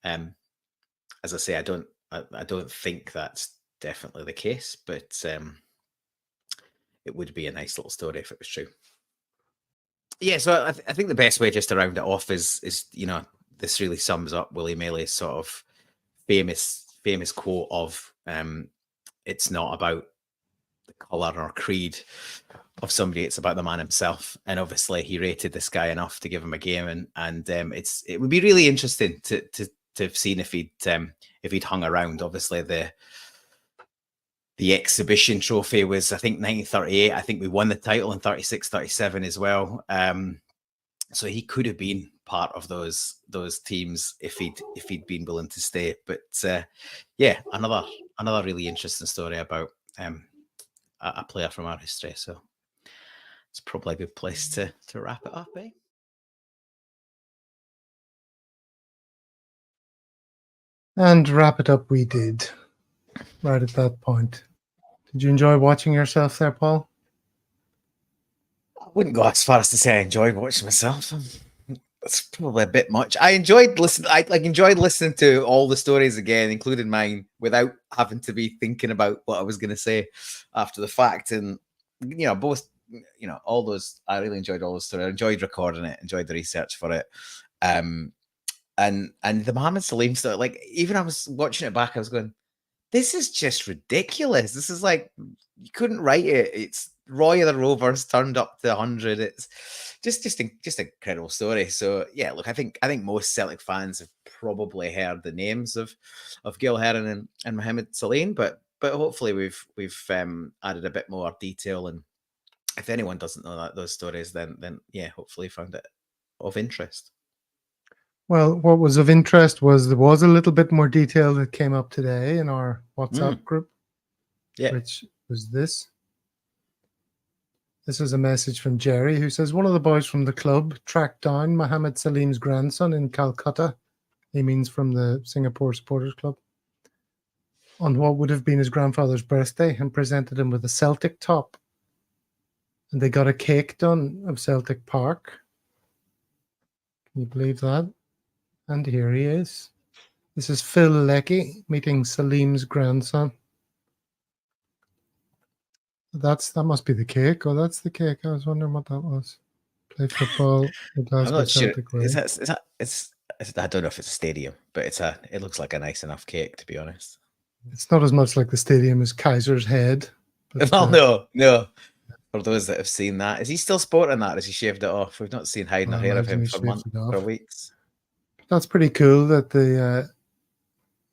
[SPEAKER 2] As I say, I don't think that's definitely the case, but it would be a nice little story if it was true. Yeah, so I think the best way just to round it off is this really sums up Willie Maley's sort of famous quote of it's not about the colour or creed of somebody, it's about the man himself. And obviously he rated this guy enough to give him a game, and it would be really interesting to have seen if he'd hung around. Obviously the exhibition trophy was, I think, 1938. I think we won the title in 36-37 as well. So he could have been part of those teams if he'd been willing to stay. But yeah, another really interesting story about a player from our history. So it's probably a good place to wrap it up, eh?
[SPEAKER 1] And wrap it up we did, right at that point. Did you enjoy watching yourself there, Paul?
[SPEAKER 2] I wouldn't go as far as to say I enjoyed watching myself. That's probably a bit much. I enjoyed listening. I enjoyed listening to all the stories again, including mine, without having to be thinking about what I was going to say after the fact. And both, all those. I really enjoyed all those stories. I enjoyed recording it. Enjoyed the research for it. And the Mohammed Salim story. Like, even I was watching it back, I was going, this is just ridiculous. This is like, you couldn't write it. It's Roy of the Rovers turned up to 100. It's just an incredible story. So yeah, look, I think most Celtic fans have probably heard the names of Gil Heron and Mohammedsalim, but hopefully we've added a bit more detail. And if anyone doesn't know those stories, then yeah, hopefully found it of interest.
[SPEAKER 1] Well, what was of interest was there was a little bit more detail that came up today in our WhatsApp group, which was this. This is a message from Jerry, who says, one of the boys from the club tracked down Mohammed Salim's grandson in Calcutta. He means from the Singapore Supporters Club, on what would have been his grandfather's birthday, and presented him with a Celtic top. And they got a cake done of Celtic Park. Can you believe that? And here he is. This is Phil Leckie meeting Salim's grandson. That must be the cake. Oh, that's the cake. I was wondering what that was. Play football. The Glasgow Celtic way.
[SPEAKER 2] I don't know if it's a stadium, but it looks like a nice enough cake, to be honest.
[SPEAKER 1] It's not as much like the stadium as Kaiser's Head.
[SPEAKER 2] But, well, no. For those that have seen that, is he still sporting that? Has he shaved it off? We've not seen hide nor hair of him for months or weeks.
[SPEAKER 1] That's pretty cool that the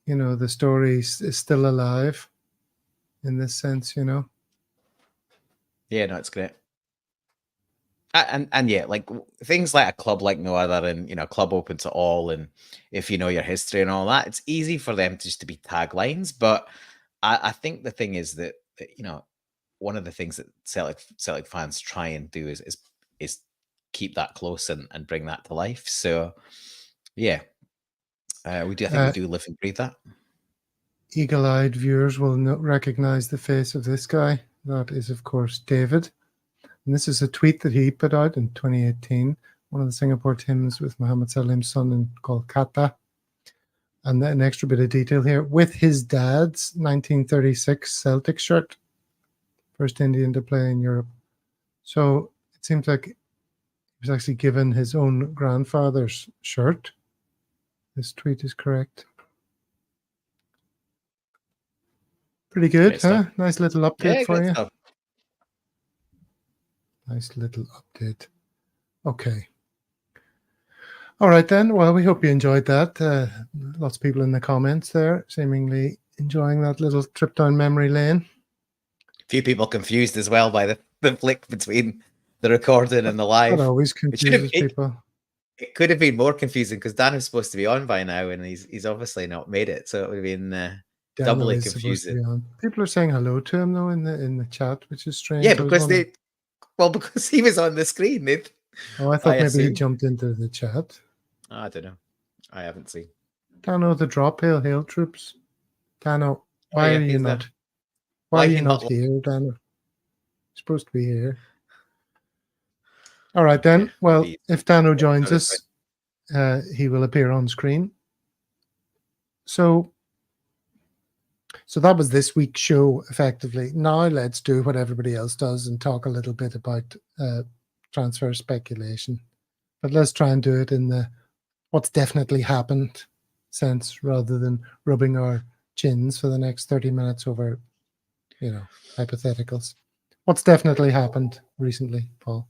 [SPEAKER 1] the story is still alive in this sense,
[SPEAKER 2] Yeah, no, it's great. And yeah, like things like a club like no other, and club open to all, and if you know your history and all that, it's easy for them just to be taglines. But I think the thing is that one of the things that Celtic fans try and do is keep that close and bring that to life. So yeah, we do. I think we do live and breathe that.
[SPEAKER 1] Eagle-eyed viewers will not recognize the face of this guy. That is, of course, David. And this is a tweet that he put out in 2018, one of the Singapore teams with Mohammed Salim's son in Kolkata. And an extra bit of detail here, with his dad's 1936 Celtic shirt, first Indian to play in Europe. So it seems like he was actually given his own grandfather's shirt. This tweet is correct. Pretty good, huh? Nice little update for you.
[SPEAKER 2] Stuff.
[SPEAKER 1] Nice little update. Okay. All right, then. Well, we hope you enjoyed that. Lots of people in the comments there seemingly enjoying that little trip down memory lane.
[SPEAKER 2] A few people confused as well by the flick between the recording and the live.
[SPEAKER 1] That always confuses people.
[SPEAKER 2] It could have been more confusing because Dan is supposed to be on by now, and he's obviously not made it. So it would have been doubly confusing.
[SPEAKER 1] People are saying hello to him though in the chat, which is strange.
[SPEAKER 2] Yeah, because because he was on the screen.
[SPEAKER 1] I thought maybe he jumped into the chat.
[SPEAKER 2] I don't know. I haven't seen.
[SPEAKER 1] Dano, the drop hail troops. Dano, why are you not? Why are you not here, Dano? You're supposed to be here. All right then. Well, if Dano joins us, he will appear on screen. So that was this week's show, effectively. Now let's do what everybody else does and talk a little bit about transfer speculation. But let's try and do it in the what's definitely happened sense, rather than rubbing our chins for the next 30 minutes over, hypotheticals. What's definitely happened recently, Paul?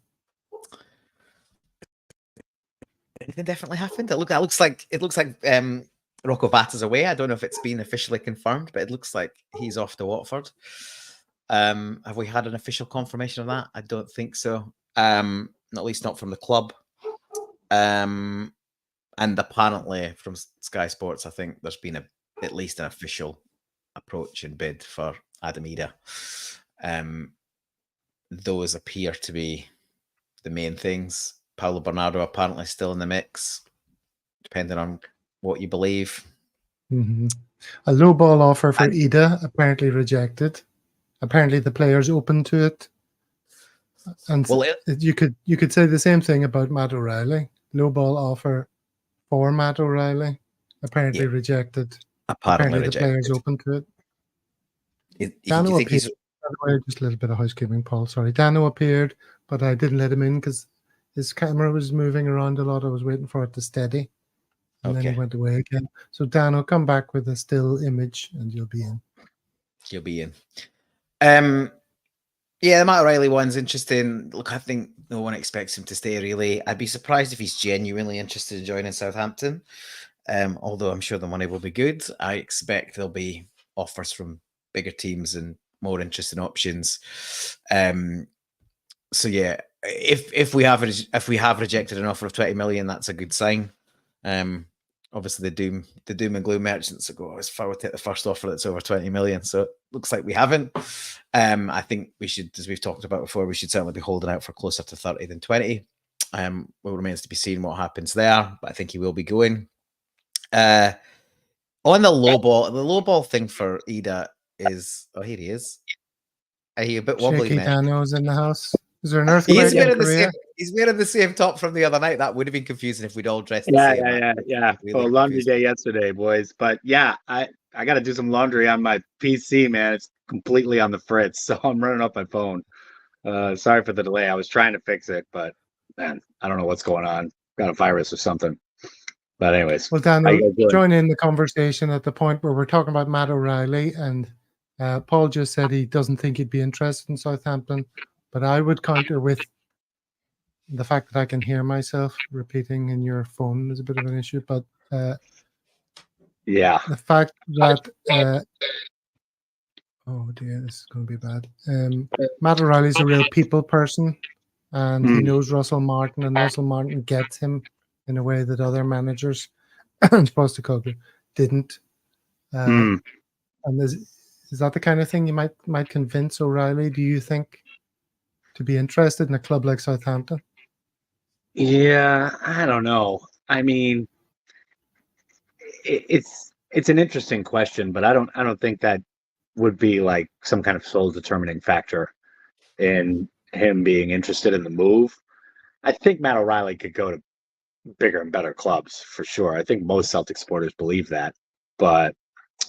[SPEAKER 2] Anything definitely happened? It looks like Rocco Vata's away. I don't know if it's been officially confirmed, but it looks like he's off to Watford. Have we had an official confirmation of that? I don't think so. At least not from the club. And apparently from Sky Sports, I think there's been at least an official approach and bid for Adam Ida. Those appear to be the main things. Paulo Bernardo apparently still in the mix, depending on what you believe.
[SPEAKER 1] Mm-hmm. A low ball offer for Ida apparently rejected. Apparently the player's open to it. And you could say the same thing about Matt O'Reilly. Low ball offer for Matt O'Reilly apparently rejected. Apparently the player's open to it. Dano appeared. By the way, just a little bit of housekeeping, Paul. Sorry, Dano appeared, but I didn't let him in because his camera was moving around a lot. I was waiting for it to steady. And then he went away again. So, Dano, come back with a still image and you'll be in.
[SPEAKER 2] You'll be in. Yeah, the Matt O'Reilly one's interesting. Look, I think no one expects him to stay, really. I'd be surprised if he's genuinely interested in joining Southampton. Although I'm sure the money will be good. I expect there'll be offers from bigger teams and more interesting options. So yeah, if we have rejected an offer of 20 million, that's a good sign. Obviously the doom and gloom merchants will go, as far we'll take the first offer that's over 20 million. So it looks like we haven't. I think we should, as we've talked about before, we should certainly be holding out for closer to 30 than 20. Well, remains to be seen what happens there, but I think he will be going. On the low ball thing for Ida is, here he is. Are you a bit wobbly?
[SPEAKER 1] Shaky Dano's in the house. Is there an earthquake?
[SPEAKER 2] He's wearing the same top from the other night. That would have been confusing if we'd all dressed the same.
[SPEAKER 6] Yeah. Well, laundry day yesterday, boys. But yeah, I got to do some laundry on my PC, man. It's completely on the fritz, so I'm running off my phone. Sorry for the delay. I was trying to fix it, but man, I don't know what's going on. Got a virus or something. But anyways,
[SPEAKER 1] well, Dan, join in the conversation at the point where we're talking about Matt O'Reilly, and Paul just said he doesn't think he'd be interested in Southampton, but I would counter with the fact that I can hear myself repeating in your phone is a bit of an issue, but
[SPEAKER 6] yeah,
[SPEAKER 1] the fact that oh dear, this is going to be bad. Matt O'Reilly's a real people person, and he knows Russell Martin, and Russell Martin gets him in a way that other managers, Postecoglou, didn't. And is that the kind of thing you might convince O'Reilly, do you think, to be interested in a club like Southampton?
[SPEAKER 6] Yeah, I don't know. I mean, it's an interesting question, but I don't think that would be like some kind of soul determining factor in him being interested in the move. I think Matt O'Reilly could go to bigger and better clubs for sure. I think most Celtic supporters believe that, but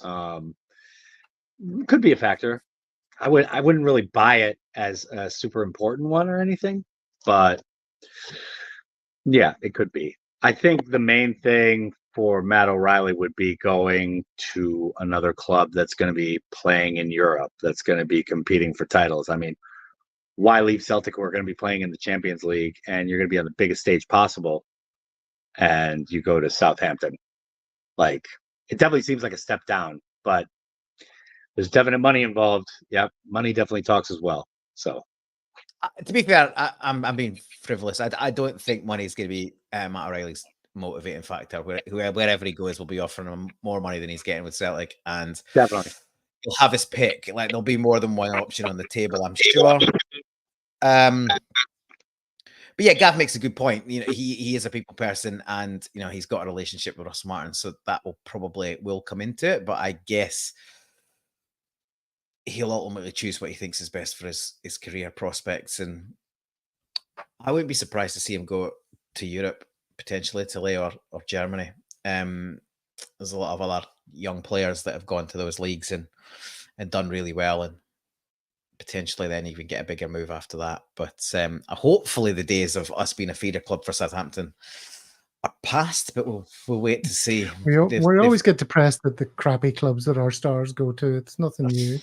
[SPEAKER 6] could be a factor. I wouldn't really buy it as a super important one or anything, but yeah, it could be. I think the main thing for Matt O'Reilly would be going to another club that's going to be playing in Europe, that's going to be competing for titles. I mean, why leave Celtic? We're going to be playing in the Champions League, and you're going to be on the biggest stage possible, and you go to Southampton. Like, it definitely seems like a step down, but there's definite money involved. Yeah, money definitely talks as well. So,
[SPEAKER 2] to be fair, I'm being frivolous. I don't think money is going to be Matt O'Reilly's motivating factor. Wherever he goes, we'll be offering him more money than he's getting with Celtic, and
[SPEAKER 6] definitely
[SPEAKER 2] he'll have his pick. Like, there'll be more than one option on the table, I'm sure. But yeah, Gav makes a good point. You know, he is a people person, and you know he's got a relationship with Russ Martin, so that will come into it. But I guess he'll ultimately choose what he thinks is best for his career prospects, and I wouldn't be surprised to see him go to Europe potentially Italy or Germany. There's a lot of other young players that have gone to those leagues and done really well, and potentially then even get a bigger move after that. But hopefully the days of us being a feeder club for Southampton are past, but we'll wait to see.
[SPEAKER 1] We always get depressed at the crappy clubs that our stars go to. It's nothing new.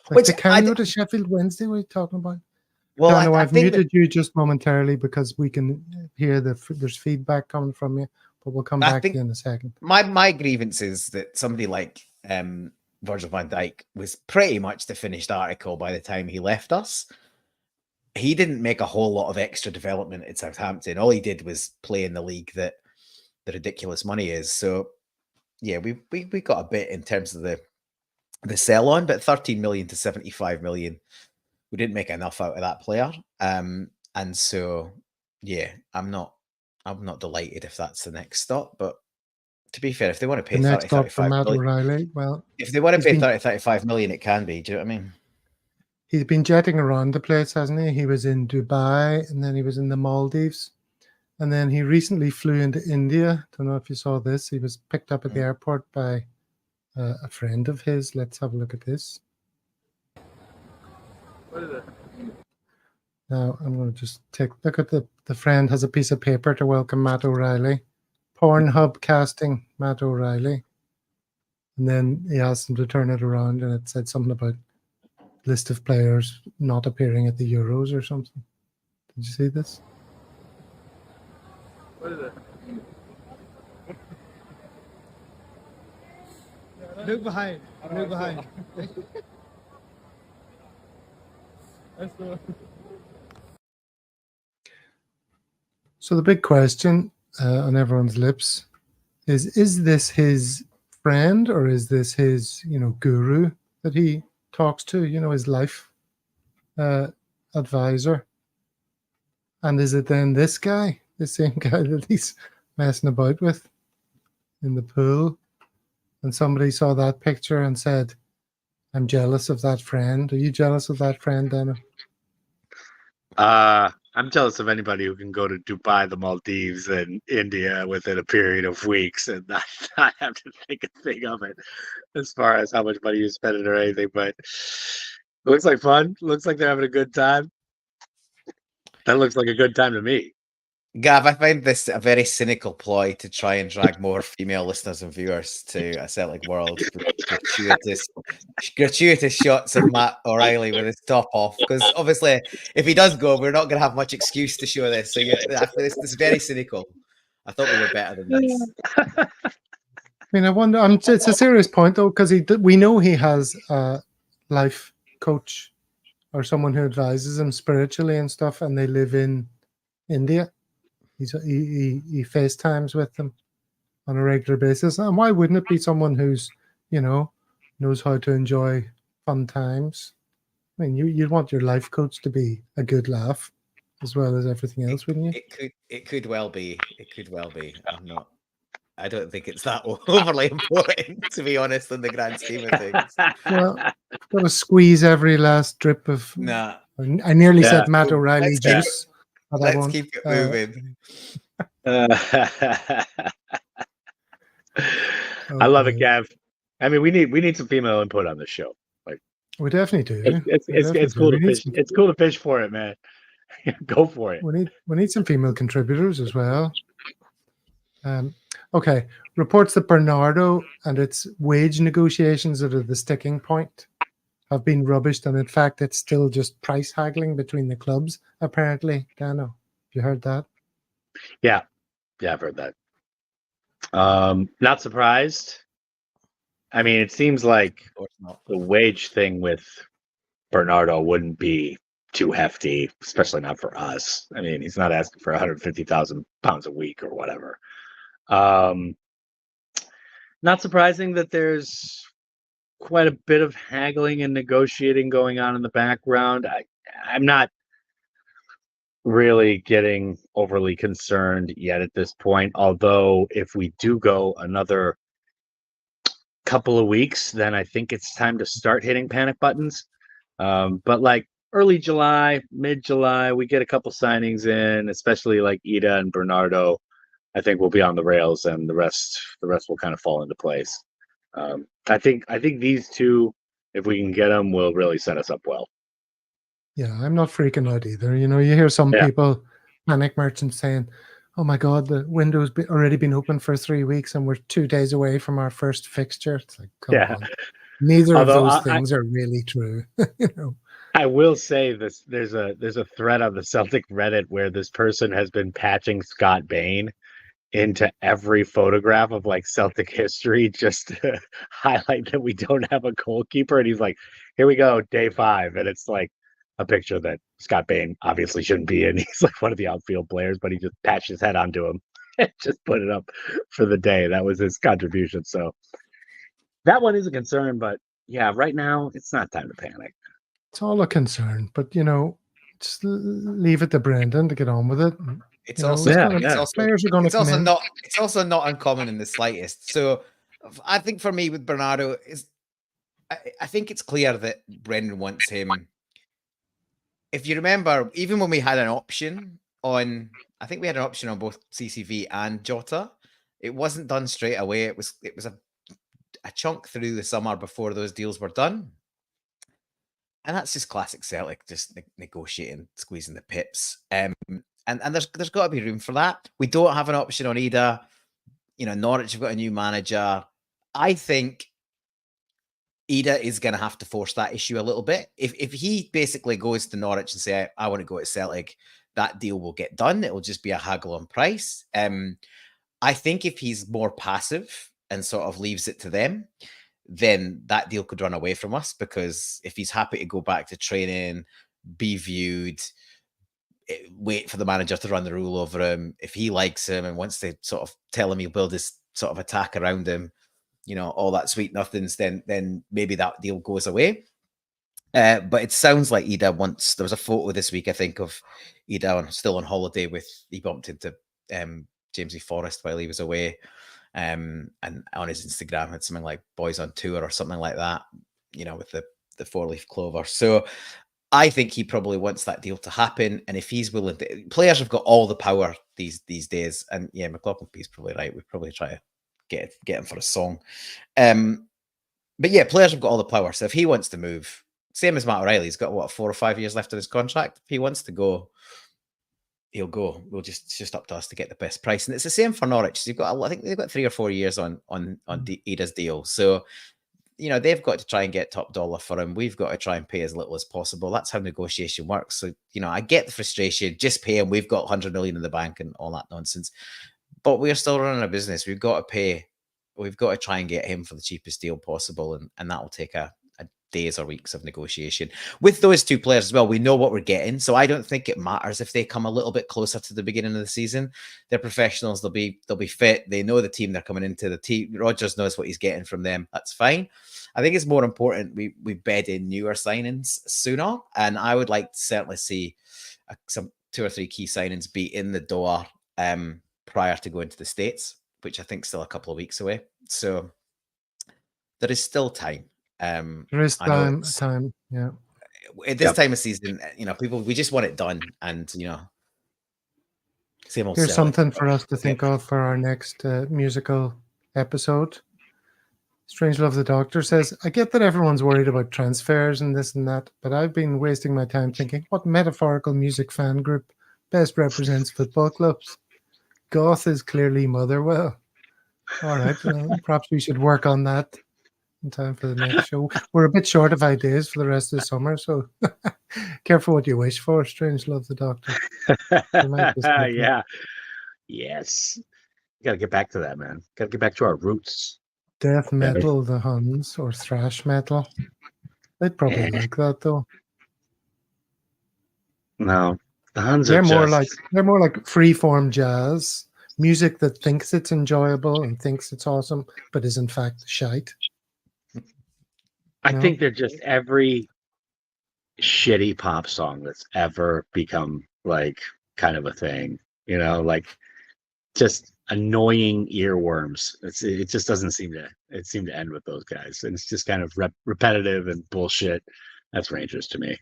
[SPEAKER 2] Which
[SPEAKER 1] They can go to Sheffield Wednesday. What are you talking about?
[SPEAKER 2] Well,
[SPEAKER 1] I know
[SPEAKER 2] I
[SPEAKER 1] I've
[SPEAKER 2] think
[SPEAKER 1] muted you just momentarily because we can hear there's feedback coming from you, but we'll come back to you in a second.
[SPEAKER 2] My grievance is that somebody like Virgil van Dijk was pretty much the finished article by the time he left us. He didn't make a whole lot of extra development at Southampton. All he did was play in the league that the ridiculous money is. So yeah, we got a bit in terms of the sell on, but 13 million to 75 million. We didn't make enough out of that player. And so yeah, I'm not delighted if that's the next stop. But to be fair, if they want to pay
[SPEAKER 1] the next stop for Matt
[SPEAKER 2] million,
[SPEAKER 1] O'Reilly, well,
[SPEAKER 2] if they want to pay 35 million, it can be. Do you know what I mean?
[SPEAKER 1] He's been jetting around the place, hasn't he? He was in Dubai, and then he was in the Maldives, and then he recently flew into India. Don't know if you saw this. He was picked up at the airport by a friend of his. Let's have a look at this.
[SPEAKER 7] What is it?
[SPEAKER 1] Now I'm going to just look at the friend has a piece of paper to welcome Matt O'Reilly. Pornhub casting Matt O'Reilly. And then he asked him to turn it around, and it said something about list of players not appearing at the Euros or something. Did you see this?
[SPEAKER 7] What is it? Look behind. Look behind.
[SPEAKER 1] So the big question on everyone's lips is this his friend, or is this his, guru that he talks to, his life advisor? And is it then this guy, the same guy that he's messing about with in the pool? And somebody saw that picture and said, I'm jealous of that friend. Are you jealous of that friend, Dana?
[SPEAKER 6] I'm jealous of anybody who can go to Dubai, the Maldives, and India within a period of weeks and not have to think a thing of it as far as how much money you spend or anything. But it looks like fun. Looks like they're having a good time. That looks like a good time to me.
[SPEAKER 2] Gav, I find this a very cynical ploy to try and drag more female listeners and viewers to a Celtic world. Gratuitous shots of Matt O'Reilly with his top off. Because obviously, if he does go, we're not going to have much excuse to show this. So this is very cynical. I thought we were better than this.
[SPEAKER 1] I mean, I wonder. It's a serious point, though, because we know he has a life coach or someone who advises him spiritually and stuff, and they live in India. He FaceTimes with them on a regular basis. And why wouldn't it be someone who's, knows how to enjoy fun times? I mean, you'd want your life coach to be a good laugh as well as everything else, wouldn't you?
[SPEAKER 2] It could well be. It could well be. I don't think it's that overly important, to be honest, in the grand scheme of things.
[SPEAKER 1] Well, got to squeeze every last drip of.
[SPEAKER 2] Nah.
[SPEAKER 1] I nearly said Matt O'Reilly juice.
[SPEAKER 2] Let's keep it moving.
[SPEAKER 6] I love it, Gav. I mean, we need some female input on this show. Like,
[SPEAKER 1] we definitely do.
[SPEAKER 6] It's cool to fish. It's cool to fish for it, man. Go for it.
[SPEAKER 1] We need some female contributors as well. Okay. Reports that Bernardo and its wage negotiations that are the sticking point have been rubbished, and in fact, it's still just price haggling between the clubs. Apparently, Dano, have you heard that?
[SPEAKER 6] Yeah, I've heard that. Not surprised. I mean, it seems like the wage thing with Bernardo wouldn't be too hefty, especially not for us. I mean, he's not asking for £150,000 a week or whatever. Not surprising that there's quite a bit of haggling and negotiating going on in the background. I'm not really getting overly concerned yet at this point, although if we do go another couple of weeks, then I think it's time to start hitting panic buttons. But like early July, mid-July, we get a couple signings in, especially like Ida and Bernardo. I think we'll be on the rails, and the rest will kind of fall into place. I think these two, if we can get them, will really set us up well.
[SPEAKER 1] Yeah, I'm not freaking out either. You know, you hear some
[SPEAKER 6] Yeah.
[SPEAKER 1] people, panic merchants, saying, "Oh my God, the window's already been open for 3 weeks, and we're 2 days away from our first fixture." It's like, come
[SPEAKER 6] Yeah.
[SPEAKER 1] on. Neither of
[SPEAKER 6] Although
[SPEAKER 1] those things are really true. You know,
[SPEAKER 6] I will say this: there's a thread on the Celtic Reddit where this person has been patching Scott Bain into every photograph of like Celtic history just to highlight that we don't have a goalkeeper. And he's like, "Here we go, day 5," and it's like a picture that Scott Bain obviously shouldn't be in. He's like one of the outfield players, but he just patched his head onto him and just put it up for the day. That was his contribution. So that one is a concern, but yeah, right now it's not time to panic.
[SPEAKER 1] it's all a concern, but you know, just leave it to Brendan to get on with it.
[SPEAKER 2] It's
[SPEAKER 1] You know,
[SPEAKER 2] also,
[SPEAKER 1] it's
[SPEAKER 6] Yeah,
[SPEAKER 1] gonna-
[SPEAKER 6] yeah.
[SPEAKER 1] players are going to
[SPEAKER 2] it's
[SPEAKER 1] come
[SPEAKER 2] also
[SPEAKER 1] in.
[SPEAKER 2] not it's also not uncommon in the slightest. So I think for me with Bernardo is I think it's clear that Brendan wants him. If you remember, even when we had an option on, I think we had an option on both CCV and Jota. It wasn't done straight away. It was a chunk through the summer before those deals were done. And that's just classic Celtic, just negotiating, squeezing the pips. And there's got to be room for that. We don't have an option on Ida. You know, Norwich have got a new manager. I think Ida is going to have to force that issue a little bit. If he basically goes to Norwich and say, I want to go to Celtic, that deal will get done. It will just be a haggle on price. I think if he's more passive and sort of leaves it to them, then that deal could run away from us, because if he's happy to go back to training, be viewed, wait for the manager to run the rule over him, if he likes him and wants to sort of tell him he'll build this sort of attack around him, you know, all that sweet nothings, then maybe that deal goes away. But it sounds like Ida wants, there was a photo this week, I think, of Ida still on holiday he bumped into Jamesy Forrest while he was away. And on his Instagram had something like boys on tour or something like that, you know, with the 4-leaf clover. So I think he probably wants that deal to happen. And if he's willing to, players have got all the power these days. And yeah, McLaughlin P's probably right. We'd probably try to get him for a song. But yeah, players have got all the power. So if he wants to move, same as Matt O'Reilly, he's got what, 4 or 5 years left of his contract. If he wants to go, he'll go. It's just up to us to get the best price. And it's the same for Norwich. So I think they've got 3 or 4 years on Ida's deal. So, you know, they've got to try and get top dollar for him. We've got to try and pay as little as possible. That's how negotiation works. So, you know, I get the frustration. Just pay him. We've got 100 million in the bank and all that nonsense. But we're still running a business. We've got to pay. We've got to try and get him for the cheapest deal possible. And that will take a days or weeks of negotiation. With those 2 players as well, we know what we're getting. So I don't think it matters if they come a little bit closer to the beginning of the season. They're professionals. They'll be fit. They know the team they're coming into. The team, Rodgers knows what he's getting from them. That's fine. I think it's more important we bed in newer signings sooner. And I would like to certainly see some 2 or 3 key signings be in the door prior to going to the States, which I think is still a couple of weeks away. So there is still time.
[SPEAKER 1] There is time. Yeah.
[SPEAKER 2] At this time of season, you know, we just want it done, and you know, same old.
[SPEAKER 1] Here's
[SPEAKER 2] Sellick.
[SPEAKER 1] something for us to think of for our next musical episode. Strange Love the Doctor says, I get that everyone's worried about transfers and this and that, but I've been wasting my time thinking what metaphorical music fan group best represents football clubs. Goth is clearly Motherwell. All right, perhaps we should work on that in time for the next show. We're a bit short of ideas for the rest of the summer, so careful what you wish for. Strange Love the Doctor.
[SPEAKER 6] Yeah. Yes. You got to get back to that, man. Got to get back to our roots.
[SPEAKER 1] Death metal, the Huns, or thrash metal. They'd probably like that, though.
[SPEAKER 6] No, the Huns
[SPEAKER 1] they're
[SPEAKER 6] are
[SPEAKER 1] more
[SPEAKER 6] just...
[SPEAKER 1] like freeform jazz music that thinks it's enjoyable and thinks it's awesome, but is in fact shite.
[SPEAKER 6] I think they're just every shitty pop song that's ever become like kind of a thing, you know, like just annoying earworms. It just doesn't seem to end with those guys, and it's just kind of repetitive and bullshit. That's Rangers to me.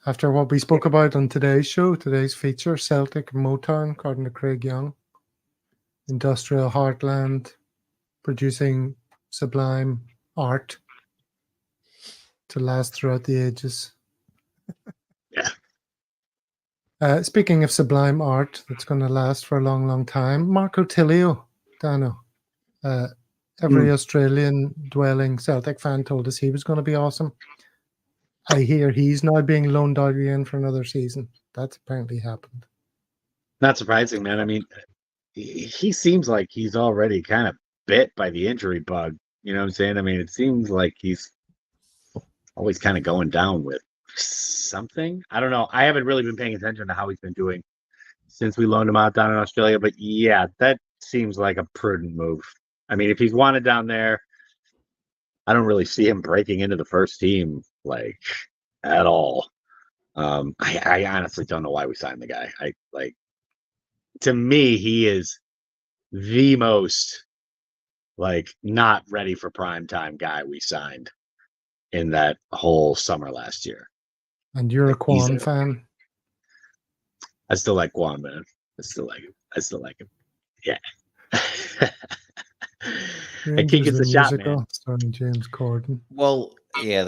[SPEAKER 1] After what we spoke about on today's show, today's feature, Celtic Motown, according to Craig Young. industrial heartland, producing sublime art to last throughout the ages.
[SPEAKER 6] Yeah.
[SPEAKER 1] Speaking of sublime art that's going to last for a long, long time, Marco Tilio, Dano. Every Australian dwelling Celtic fan told us he was going to be awesome. I hear he's now being loaned out again for another season. That's apparently happened.
[SPEAKER 6] Not surprising, man. I mean, he seems like he's already kind of bit by the injury bug. You know what I'm saying? I mean, it seems like he's always kind of going down with something. I don't know. I haven't really been paying attention to how he's been doing since we loaned him out down in Australia. But yeah, that seems like a prudent move. I mean, if he's wanted down there, I don't really see him breaking into the first team like at all. I honestly don't know why we signed the guy. To me, he is the most not ready for prime time guy we signed in that whole summer last year.
[SPEAKER 1] And you're a Quan fan?
[SPEAKER 6] I still like Quan, man. I still like him. Yeah. I think it's a shot, man.
[SPEAKER 1] Starring James Corden.
[SPEAKER 2] Well, yeah,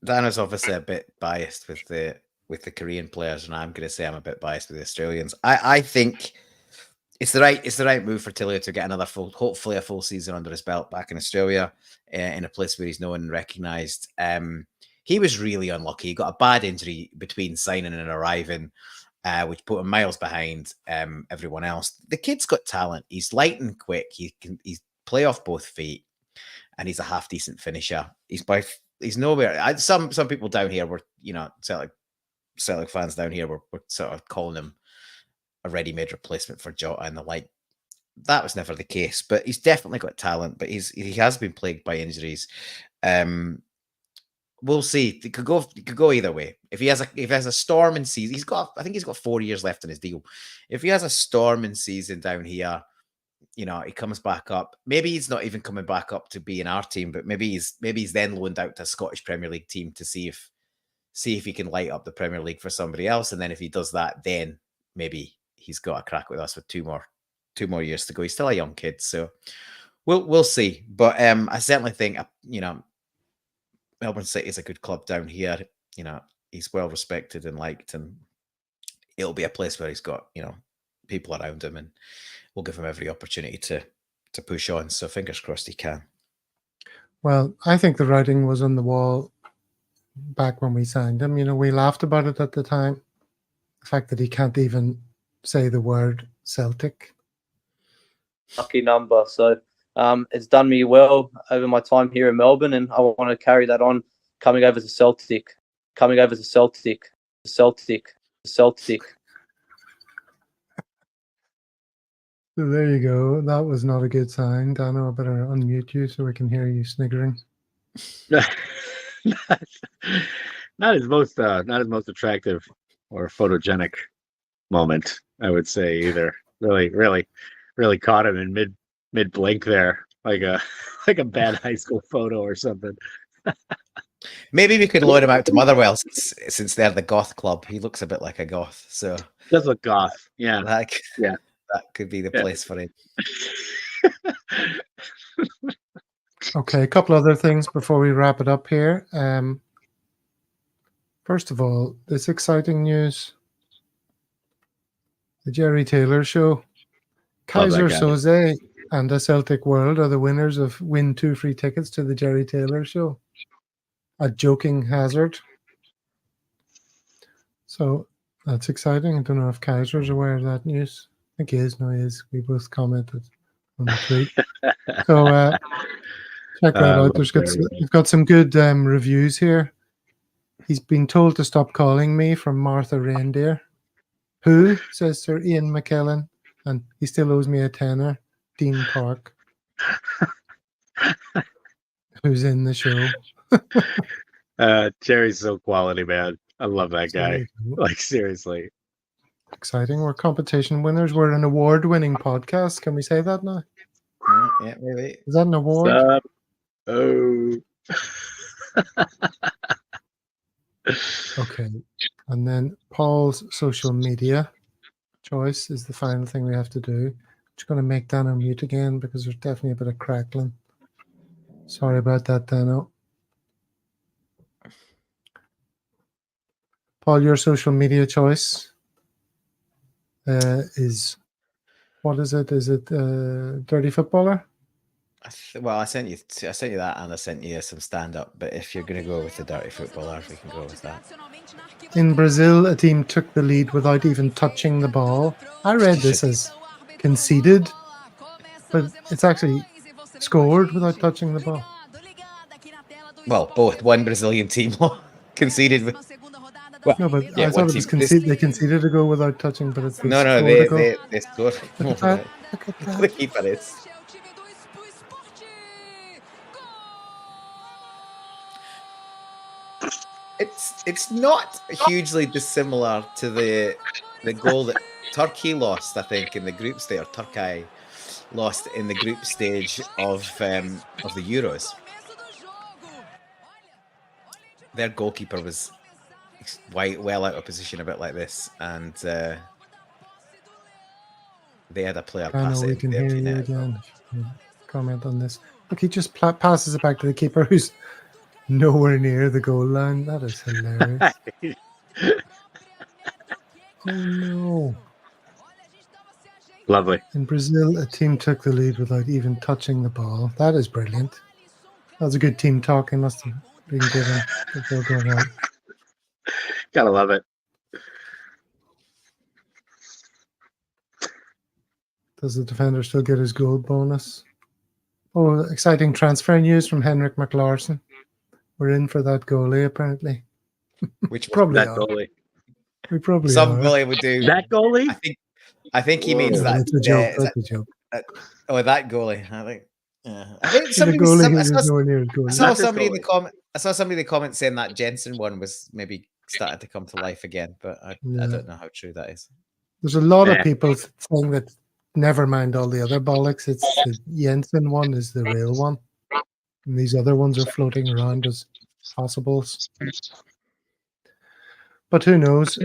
[SPEAKER 2] Dano's obviously a bit biased with the Korean players, and I'm going to say I'm a bit biased with the Australians. I think it's the right move for Tilio to get hopefully a full season under his belt back in Australia, in a place where he's known and recognised. He was really unlucky. He got a bad injury between signing and arriving, which put him miles behind everyone else. The kid's got talent. He's light and quick. He's play off both feet, and he's a half decent finisher. He's nowhere. Some people down here were, Celtic fans down here were sort of calling him a ready-made replacement for Jota and the like. That was never the case, but he's definitely got talent. But he has been plagued by injuries. We'll see. It could go either way. If he has a storming season, I think he's got 4 years left in his deal. If he has a storming season down here, he comes back up. Maybe he's not even coming back up to be in our team, but maybe he's then loaned out to a Scottish Premier League team to see if he can light up the Premier League for somebody else. And then if he does that, then maybe he's got a crack with us with two more years to go. He's still a young kid, so we'll see. But I certainly think Melbourne City is a good club down here. He's well respected and liked, and it'll be a place where he's got people around him, and we'll give him every opportunity to push on. So fingers crossed he can.
[SPEAKER 1] Well, I think the writing was on the wall back when we signed him. We laughed about it at the time. The fact that he can't even say the word Celtic.
[SPEAKER 8] Lucky number. So it's done me well over my time here in Melbourne, and I want to carry that on coming over to Celtic.
[SPEAKER 1] So there you go. That was not a good sign. Dano, I better unmute you so we can hear you sniggering.
[SPEAKER 6] not his most attractive or photogenic moment, I would say, either. Really caught him in mid blink there, like a bad high school photo or something.
[SPEAKER 2] Maybe we could loan him out to Motherwell since they're the goth club. He looks a bit like a goth, so
[SPEAKER 6] does look goth. Yeah,
[SPEAKER 2] that could be the place for him.
[SPEAKER 1] Okay, a couple other things before we wrap it up here. First of all, this exciting news: the Jerry Taylor Show. Kaiser Soze and the Celtic World are the winners of win 2 free tickets to the Jerry Taylor Show at Joking Hazard. So that's exciting. I don't know if Kaiser's aware of that news. I think he is. No, he is. We both commented on the tweet. So check that out. We've got some good reviews here. He's been told to stop calling me from Martha Reindeer. Who, says Sir Ian McKellen, and he still owes me a tenner. Dean Park, who's in the show.
[SPEAKER 6] Jerry's so quality, man. I love that guy. Seriously.
[SPEAKER 1] Exciting. We're competition winners. We're an award-winning podcast. Can we say that now?
[SPEAKER 2] Yeah, maybe.
[SPEAKER 1] Is that an award?
[SPEAKER 6] Oh.
[SPEAKER 1] Okay. And then Paul's social media choice is the final thing we have to do. Just going to make Dano mute again because there's definitely a bit of crackling. Sorry about that, Dano. Paul, your social media choice is, what is it? Is it Dirty Footballer?
[SPEAKER 2] Well, I sent you that, and I sent you some stand-up. But if you're going to go with the Dirty Footballer, we can go with that.
[SPEAKER 1] In Brazil, a team took the lead without even touching the ball. I read this as conceded, but it's actually scored without touching the ball.
[SPEAKER 2] Well, both. One Brazilian team conceded.
[SPEAKER 1] No, but
[SPEAKER 2] yeah,
[SPEAKER 1] I thought it was conceded. They conceded a goal without touching, but it's
[SPEAKER 2] No, they scored.
[SPEAKER 1] Look at that. Look at that.
[SPEAKER 2] The keeper is. It's not hugely dissimilar to the goal that Turkey lost, I think, in the group stage, or Turkey lost in the group stage of the Euros. Their goalkeeper was well out of position, a bit like this, and they had a player
[SPEAKER 1] I know
[SPEAKER 2] pass
[SPEAKER 1] we
[SPEAKER 2] it
[SPEAKER 1] can
[SPEAKER 2] into
[SPEAKER 1] hear
[SPEAKER 2] the
[SPEAKER 1] you
[SPEAKER 2] empty net.
[SPEAKER 1] again. Comment on this. Look, he just passes it back to the keeper who's nowhere near the goal line. That is hilarious. Oh no.
[SPEAKER 6] Lovely.
[SPEAKER 1] In Brazil, a team took the lead without even touching the ball. That is brilliant. That was a good team talk. He must have been given before going out.
[SPEAKER 6] Gotta love it.
[SPEAKER 1] Does the defender still get his goal bonus? Oh, exciting transfer news from Henrik McLaurson. We're in for that goalie, apparently.
[SPEAKER 2] Which
[SPEAKER 1] Probably
[SPEAKER 6] That
[SPEAKER 1] are.
[SPEAKER 6] goalie.
[SPEAKER 1] We probably
[SPEAKER 2] some
[SPEAKER 1] are.
[SPEAKER 2] goalie would do.
[SPEAKER 6] That goalie?
[SPEAKER 2] I think he means
[SPEAKER 1] Yeah,
[SPEAKER 2] that.
[SPEAKER 1] that's a joke.
[SPEAKER 2] is
[SPEAKER 1] That's a joke.
[SPEAKER 2] that goalie. I think. Yeah. I think
[SPEAKER 1] The
[SPEAKER 2] somebody
[SPEAKER 1] goalie
[SPEAKER 2] was.
[SPEAKER 1] who's nowhere near his goal.
[SPEAKER 2] I saw
[SPEAKER 6] Not this
[SPEAKER 2] somebody in the
[SPEAKER 6] goalie.
[SPEAKER 2] comment. I saw somebody in the comments saying that Jensen one was maybe starting to come to life again, but I don't know how true that is.
[SPEAKER 1] There's a lot of
[SPEAKER 6] Yeah.
[SPEAKER 1] people saying that never mind all the other bollocks. It's the Jensen one is the real one. And these other ones are floating around as possibles. But who knows?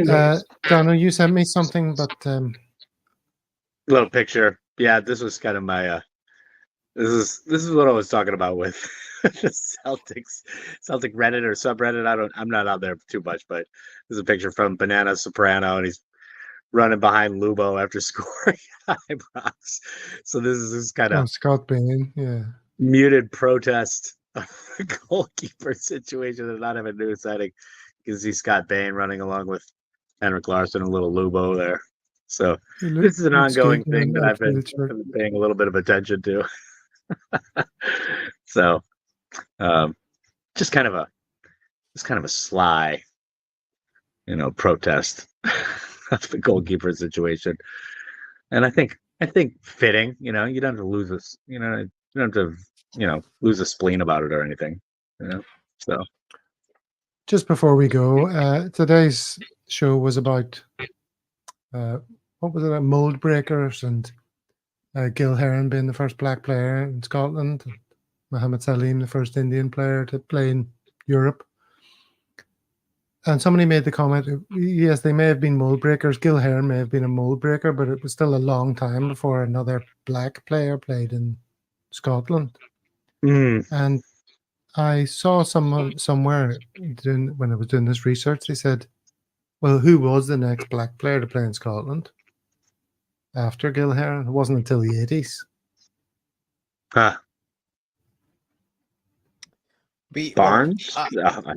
[SPEAKER 1] Dano, you sent me something, but
[SPEAKER 6] Little picture. Yeah, this was kind of my this is what I was talking about with the Celtic Reddit or subreddit. I'm not out there too much, but there's a picture from Banana Soprano and he's running behind Lubo after scoring eyebrows. So this is kind of
[SPEAKER 1] Scott Bain, yeah.
[SPEAKER 6] muted protest of the goalkeeper situation and not having news setting. You can see Scott Bain running along with Henrik Larsson and little Lubo there. So this is an ongoing thing that I've been paying a little bit of attention to. So just kind of a sly, protest of the goalkeeper situation. And I think fitting, you don't have to lose this, you don't have to, lose a spleen about it or anything, So
[SPEAKER 1] Just before we go, today's show was about what was it? Mould breakers and Gil Heron being the first black player in Scotland, and Mohammedsalim, the first Indian player to play in Europe. And somebody made the comment, yes, they may have been mould breakers. Gil Heron may have been a mould breaker, but it was still a long time before another black player played in Scotland. And I saw someone somewhere when I was doing this research, they said, well, who was the next black player to play in Scotland after Gil Heron? It wasn't until the 80s.
[SPEAKER 6] Barnes?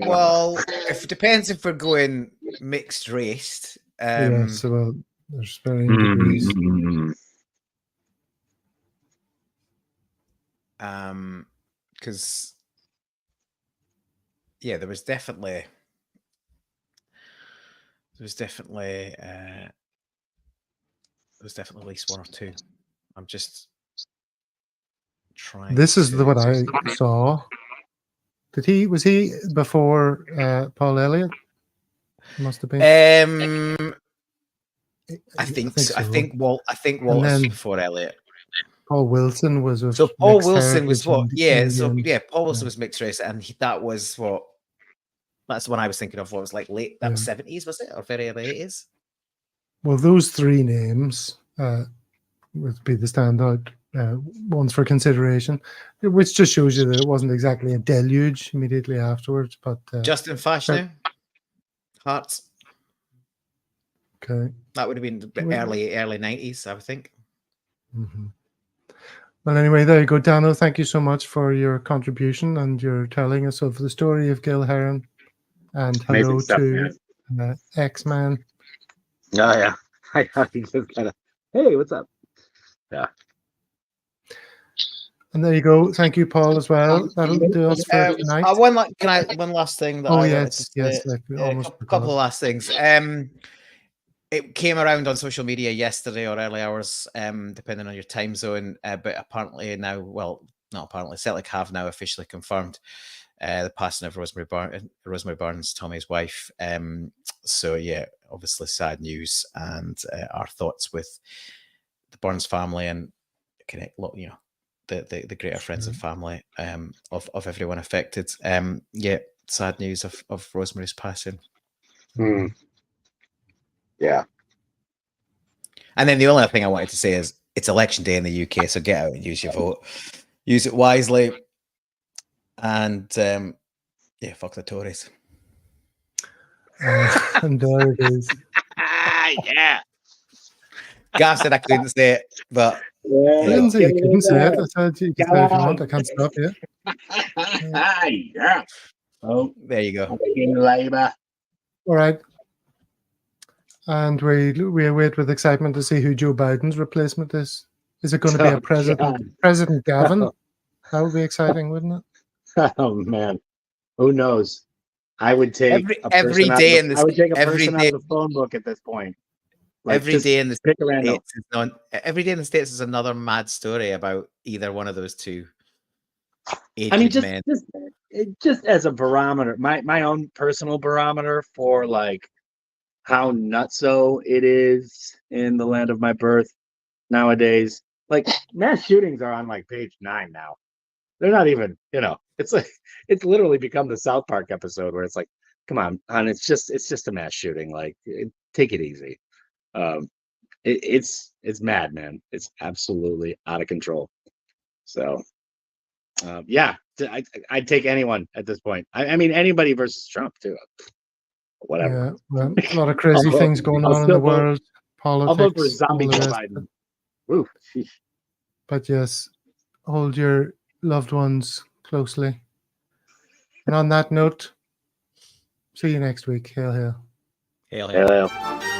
[SPEAKER 2] Well, it depends if we're going mixed raced.
[SPEAKER 1] Yes, well, there's varying degrees.
[SPEAKER 2] Because there was definitely at least one or two. I'm just trying.
[SPEAKER 1] This is what I saw. Was he before Paul Elliott? Must have been.
[SPEAKER 2] I think so.
[SPEAKER 1] so.
[SPEAKER 2] I think Walters was before Elliott.
[SPEAKER 1] Paul Wilson was with
[SPEAKER 2] So Paul
[SPEAKER 1] mixed
[SPEAKER 2] Wilson was
[SPEAKER 1] heritage
[SPEAKER 2] what?
[SPEAKER 1] and
[SPEAKER 2] Yeah. So
[SPEAKER 1] Indian.
[SPEAKER 2] Paul Wilson was mixed race, and that was what? That's the one I was thinking of. What was like late? That was 70s, was it, or very early 80s?
[SPEAKER 1] Well, those three names would be the standout ones for consideration, which just shows you that it wasn't exactly a deluge immediately afterwards. But
[SPEAKER 2] Justin Fashanu, Hearts.
[SPEAKER 1] Okay.
[SPEAKER 2] That would have been the early 90s, I would think.
[SPEAKER 1] Mm-hmm. Well, anyway, there you go, Daniel. Thank you so much for your contribution and your telling us of the story of Gil Heron. And hello to X-Man.
[SPEAKER 6] Oh, yeah. I thought he just kind of, hey, what's up? Yeah.
[SPEAKER 1] And there you go. Thank you, Paul, as well. That'll do us for tonight.
[SPEAKER 2] One last thing that
[SPEAKER 1] yes.
[SPEAKER 2] A couple of last things. It came around on social media yesterday or early hours, depending on your time zone. But apparently now, well, not apparently, Celtic have now officially confirmed the passing of Rosemary Barnes, Tommy's wife. So yeah, obviously sad news, and our thoughts with the Barnes family and the greater friends and family of everyone affected. Yeah, sad news of Rosemary's passing.
[SPEAKER 6] Yeah.
[SPEAKER 2] And then the only other thing I wanted to say is it's election day in the UK, so get out and use your vote. Use it wisely. And yeah, fuck the Tories.
[SPEAKER 1] And there it is.
[SPEAKER 6] Yeah.
[SPEAKER 2] Gav said I couldn't say it, but
[SPEAKER 1] I didn't say you couldn't say it. I said you can say it if you want. I can't stop you.
[SPEAKER 6] Yeah. Oh,
[SPEAKER 2] there you go.
[SPEAKER 6] Labour.
[SPEAKER 1] All right. And we await with excitement to see who Joe Biden's replacement is. Is it going to be a President Gavin? That would be exciting, wouldn't it?
[SPEAKER 6] Oh man, who knows? I would take
[SPEAKER 2] every day in this.
[SPEAKER 6] I would take a person out of the phone book at this point. Like,
[SPEAKER 2] every day in the
[SPEAKER 6] States
[SPEAKER 2] every day in the States is another mad story about either one of those two.
[SPEAKER 6] I mean,
[SPEAKER 2] men.
[SPEAKER 6] just as a barometer, my own personal barometer for like how nutso it is in the land of my birth nowadays. Like mass shootings are on like page 9 now. They're not even, it's like it's literally become the South Park episode where it's like, come on, hon, it's just a mass shooting. Like, take it easy. It's mad, man. It's absolutely out of control. So, yeah, I'd take anyone at this point. I mean, anybody versus Trump too. Whatever.
[SPEAKER 1] Yeah, well, a lot of crazy things going on in the world. Politics.
[SPEAKER 6] I'll vote for zombie Joe Biden. Woo.
[SPEAKER 1] But yes, hold your loved ones closely. And on that note, see you next week. Hail, hail.
[SPEAKER 2] Hail, hail.
[SPEAKER 6] Hail, hail.